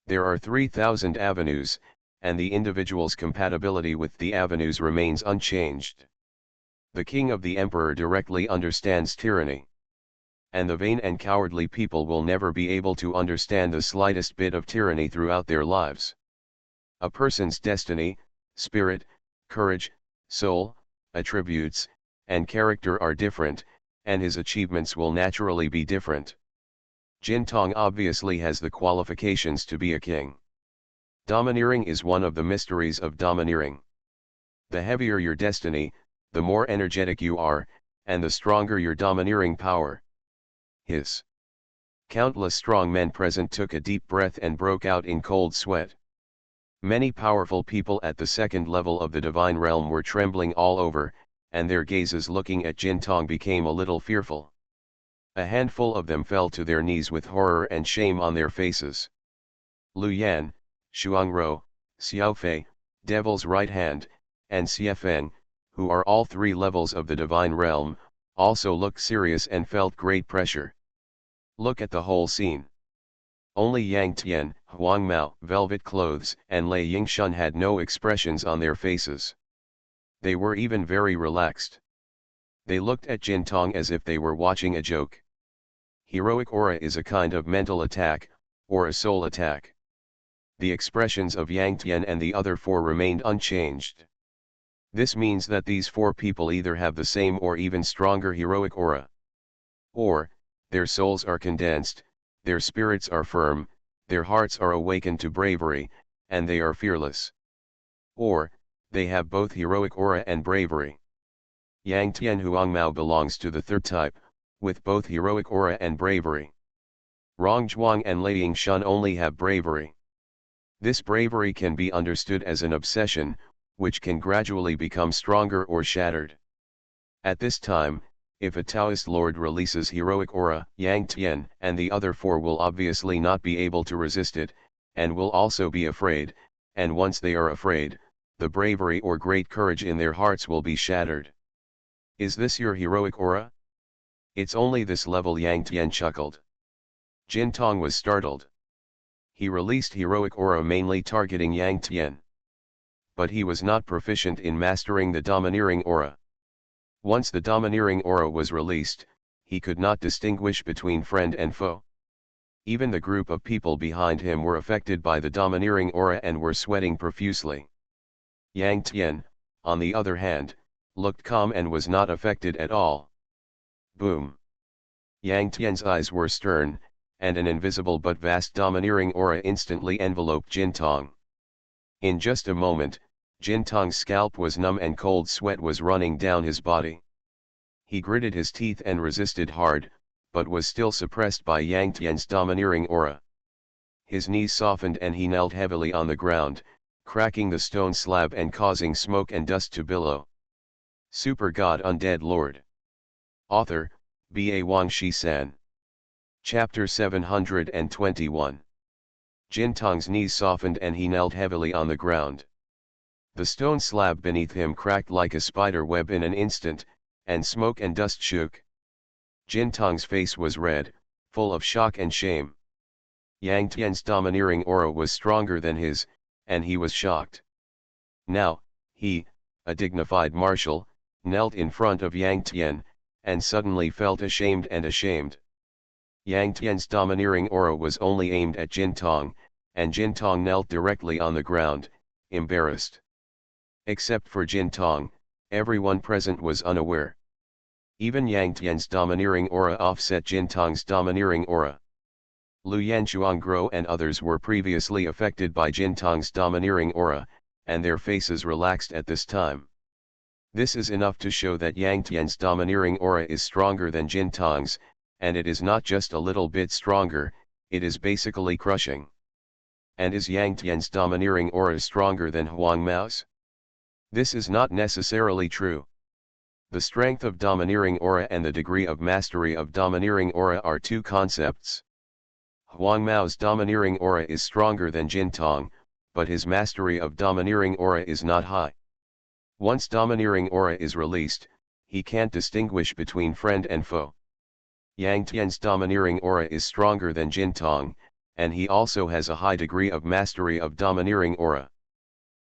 There are 3,000 avenues, and the individual's compatibility with the avenues remains unchanged. The king of the emperor directly understands tyranny. And the vain and cowardly people will never be able to understand the slightest bit of tyranny throughout their lives. A person's destiny, spirit, courage, soul, attributes, and character are different, and his achievements will naturally be different. Jin Tong obviously has the qualifications to be a king. Domineering is one of the mysteries of domineering. The heavier your destiny, the more energetic you are, and the stronger your domineering power. His countless strong men present took a deep breath and broke out in cold sweat. Many powerful people at the second level of the divine realm were trembling all over, and their gazes looking at Jin Tong became a little fearful. A handful of them fell to their knees with horror and shame on their faces. Lu Yan, Shuangro, Xiaofei, Devil's Right Hand, and Xiefeng, who are all 3 levels of the divine realm, also looked serious and felt great pressure. Look at the whole scene. Only Yang Tian, Huang Mao, velvet clothes, and Lei Yingshun had no expressions on their faces. They were even very relaxed. They looked at Jin Tong as if they were watching a joke. Heroic aura is a kind of mental attack, or a soul attack. The expressions of Yang Tian and the other 4 remained unchanged. This means that these 4 people either have the same or even stronger heroic aura. Or, their souls are condensed, their spirits are firm, their hearts are awakened to bravery, and they are fearless. Or, they have both heroic aura and bravery. Yang Tian Huangmao belongs to the 3rd type, with both heroic aura and bravery. Rongzhuang and Lei Yingshun only have bravery. This bravery can be understood as an obsession, which can gradually become stronger or shattered. At this time, if a Taoist lord releases heroic aura, Yang Tian and the other 4 will obviously not be able to resist it, and will also be afraid, and once they are afraid, the bravery or great courage in their hearts will be shattered. Is this your heroic aura? It's only this level, Yang Tian chuckled. Jin Tong was startled. He released heroic aura mainly targeting Yang Tian. But he was not proficient in mastering the domineering aura. Once the domineering aura was released, he could not distinguish between friend and foe. Even the group of people behind him were affected by the domineering aura and were sweating profusely. Yang Tian, on the other hand, looked calm and was not affected at all. Boom! Yang Tian's eyes were stern, and an invisible but vast domineering aura instantly enveloped Jin Tong. In just a moment, Jin Tong's scalp was numb and cold sweat was running down his body. He gritted his teeth and resisted hard, but was still suppressed by Yang Tian's domineering aura. His knees softened and he knelt heavily on the ground, cracking the stone slab and causing smoke and dust to billow. Super God Undead Lord. Author, B.A. Wang Shi-san. Chapter 721. Jin Tong's knees softened and he knelt heavily on the ground. The stone slab beneath him cracked like a spider web in an instant, and smoke and dust shook. Jin Tong's face was red, full of shock and shame. Yang Tian's domineering aura was stronger than his, and he was shocked. Now, he, a dignified marshal, knelt in front of Yang Tian, and suddenly felt ashamed and ashamed. Yang Tian's domineering aura was only aimed at Jin Tong, and Jin Tong knelt directly on the ground, embarrassed. Except for Jin Tong, everyone present was unaware. Even Yang Tian's domineering aura offset Jin Tong's domineering aura. Lu Yanchuangguo and others were previously affected by Jin Tong's domineering aura, and their faces relaxed at this time. This is enough to show that Yang Tian's domineering aura is stronger than Jin Tong's, and it is not just a little bit stronger, it is basically crushing. And is Yang Tian's domineering aura stronger than Huang Mao's? This is not necessarily true. The strength of domineering aura and the degree of mastery of domineering aura are two concepts. Huang Mao's domineering aura is stronger than Jin Tong, but his mastery of domineering aura is not high. Once domineering aura is released, he can't distinguish between friend and foe. Yang Tian's domineering aura is stronger than Jin Tong, and he also has a high degree of mastery of domineering aura.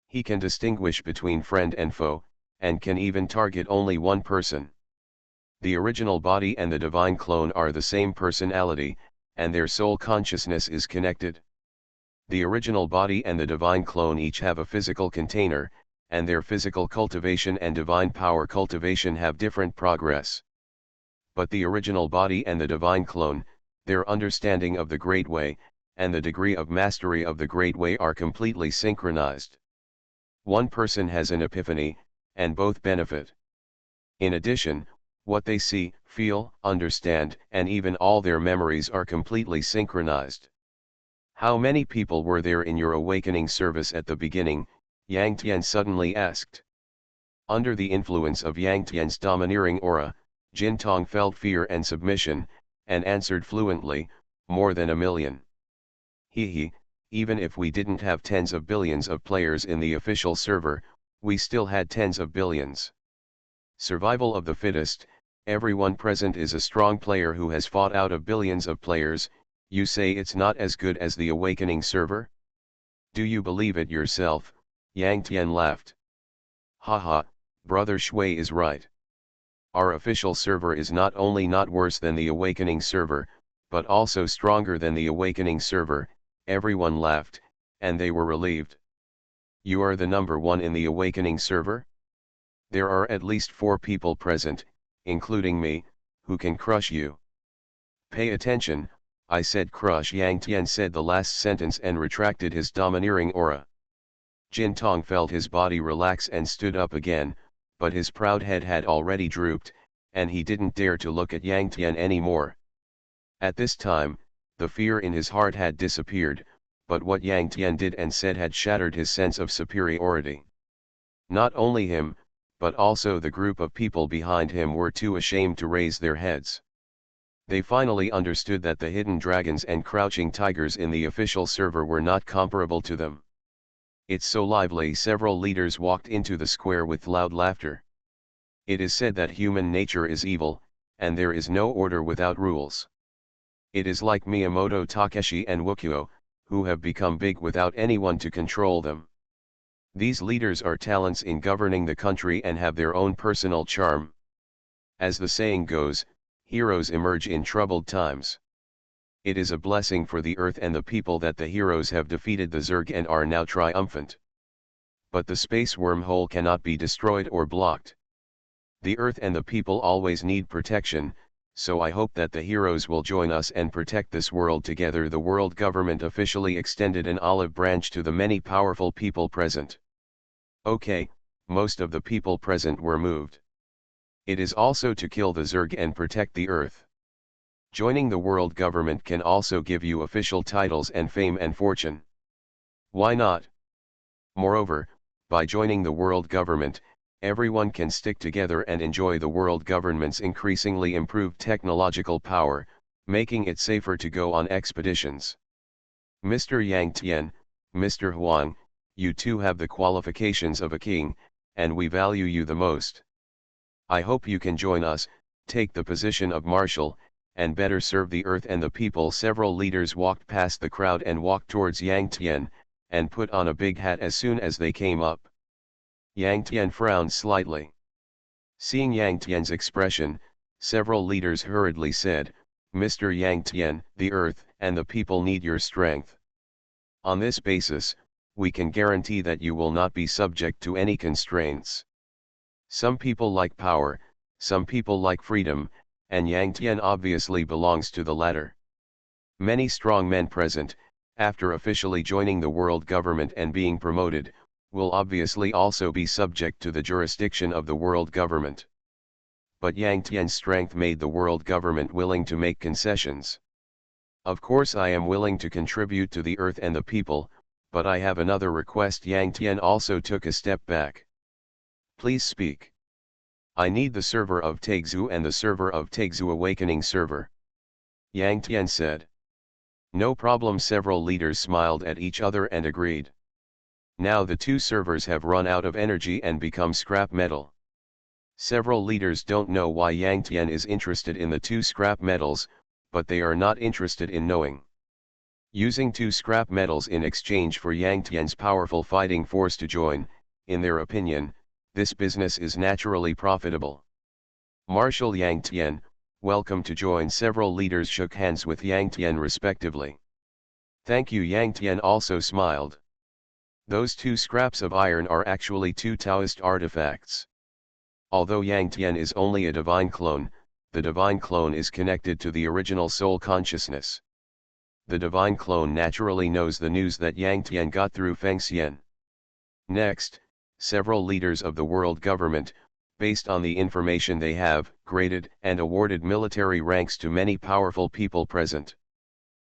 He can distinguish between friend and foe, and can even target only one person. The original body and the divine clone are the same personality, and their soul consciousness is connected. The original body and the divine clone each have a physical container, and their physical cultivation and divine power cultivation have different progress. But the original body and the divine clone, their understanding of the Great Way, and the degree of mastery of the Great Way are completely synchronized. One person has an epiphany, and both benefit. In addition, what they see, feel, understand, and even all their memories are completely synchronized. How many people were there in your awakening service at the beginning? Yang Tian suddenly asked. Under the influence of Yang Tian's domineering aura, Jin Tong felt fear and submission, and answered fluently, more than 1 million. Even if we didn't have tens of billions of players in the official server, we still had tens of billions. Survival of the fittest, everyone present is a strong player who has fought out of billions of players. You say it's not as good as the awakening server? Do you believe it yourself? Yang Tian laughed. Haha, brother Shui is right. Our official server is not only not worse than the awakening server, but also stronger than the awakening server. Everyone laughed, and they were relieved. You are the number one in the awakening server? There are at least 4 people present, including me, who can crush you. Pay attention, I said crush. Yang Tian said the last sentence and retracted his domineering aura. Jin Tong felt his body relax and stood up again, but his proud head had already drooped, and he didn't dare to look at Yang Tian anymore. At this time, the fear in his heart had disappeared, but what Yang Tian did and said had shattered his sense of superiority. Not only him, but also the group of people behind him were too ashamed to raise their heads. They finally understood that the hidden dragons and crouching tigers in the official server were not comparable to them. It's so lively. Several leaders walked into the square with loud laughter. It is said that human nature is evil, and there is no order without rules. It is like Miyamoto Takeshi and Wukio, who have become big without anyone to control them. These leaders are talents in governing the country and have their own personal charm. As the saying goes, heroes emerge in troubled times. It is a blessing for the earth and the people that the heroes have defeated the Zerg and are now triumphant. But the space wormhole cannot be destroyed or blocked. The earth and the people always need protection, so I hope that the heroes will join us and protect this world together. The world government officially extended an olive branch to the many powerful people present. Okay, most of the people present were moved. It is also to kill the Zerg and protect the earth. Joining the world government can also give you official titles and fame and fortune. Why not? Moreover, by joining the world government, everyone can stick together and enjoy the world government's increasingly improved technological power, making it safer to go on expeditions. Mr. Yang Tian, Mr. Huang, you two have the qualifications of a king, and we value you the most. I hope you can join us, take the position of marshal, and better serve the earth and the people. Several leaders walked past the crowd and walked towards Yang Tian, and put on a big hat as soon as they came up. Yang Tian frowned slightly. Seeing Yang Tian's expression, several leaders hurriedly said, Mr. Yang Tian, the earth and the people need your strength. On this basis, we can guarantee that you will not be subject to any constraints. Some people like power, some people like freedom, and Yang Tian obviously belongs to the latter. Many strong men present, after officially joining the world government and being promoted, will obviously also be subject to the jurisdiction of the world government. But Yang Tian's strength made the world government willing to make concessions. Of course I am willing to contribute to the earth and the people, but I have another request. Yang Tian also took a step back. Please speak. I need the server of Taixu and the server of Taixu Awakening server. Yang Tian said. No problem. Several leaders smiled at each other and agreed. Now the two servers have run out of energy and become scrap metal. Several leaders don't know why Yang Tian is interested in the two scrap metals, but they are not interested in knowing. Using two scrap metals in exchange for Yang Tian's powerful fighting force to join, in their opinion, this business is naturally profitable. Marshal Yang Tian, welcome to join. Several leaders shook hands with Yang Tian respectively. Thank you. Yang Tian also smiled. Those two scraps of iron are actually two Taoist artifacts. Although Yang Tian is only a divine clone, the divine clone is connected to the original soul consciousness. The divine clone naturally knows the news that Yang Tian got through Feng Xian. Next, several leaders of the world government, based on the information they have, graded and awarded military ranks to many powerful people present.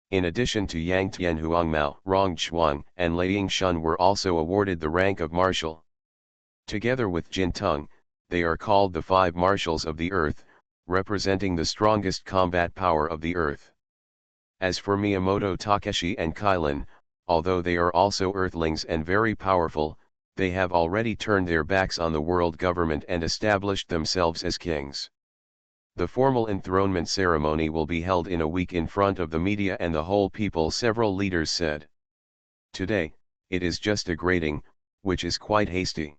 In addition to Yang Tian, Huang Mao, Rong Chuang, and Liang Shun were also awarded the rank of marshal. Together with Jin Tung, they are called the five marshals of the earth, representing the strongest combat power of the earth. As for Miyamoto Takeshi and Kailan, although they are also earthlings and very powerful, they have already turned their backs on the world government and established themselves as kings. The formal enthronement ceremony will be held in a week in front of the media and the whole people, several leaders said. Today, it is just a grading, which is quite hasty.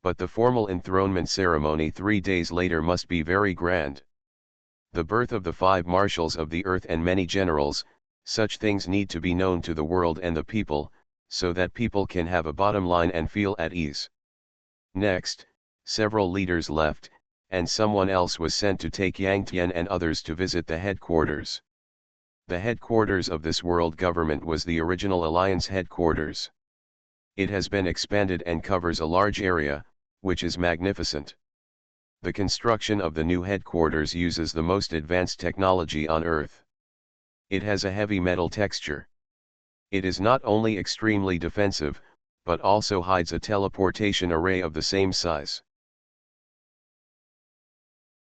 But the formal enthronement ceremony 3 days later must be very grand. The birth of the five marshals of the earth and many generals, such things need to be known to the world and the people, so that people can have a bottom line and feel at ease. Next, several leaders left, and someone else was sent to take Yang Tian and others to visit the headquarters. The headquarters of this world government was the original alliance headquarters. It has been expanded and covers a large area, which is magnificent. The construction of the new headquarters uses the most advanced technology on Earth. It has a heavy metal texture. It is not only extremely defensive, but also hides a teleportation array of the same size.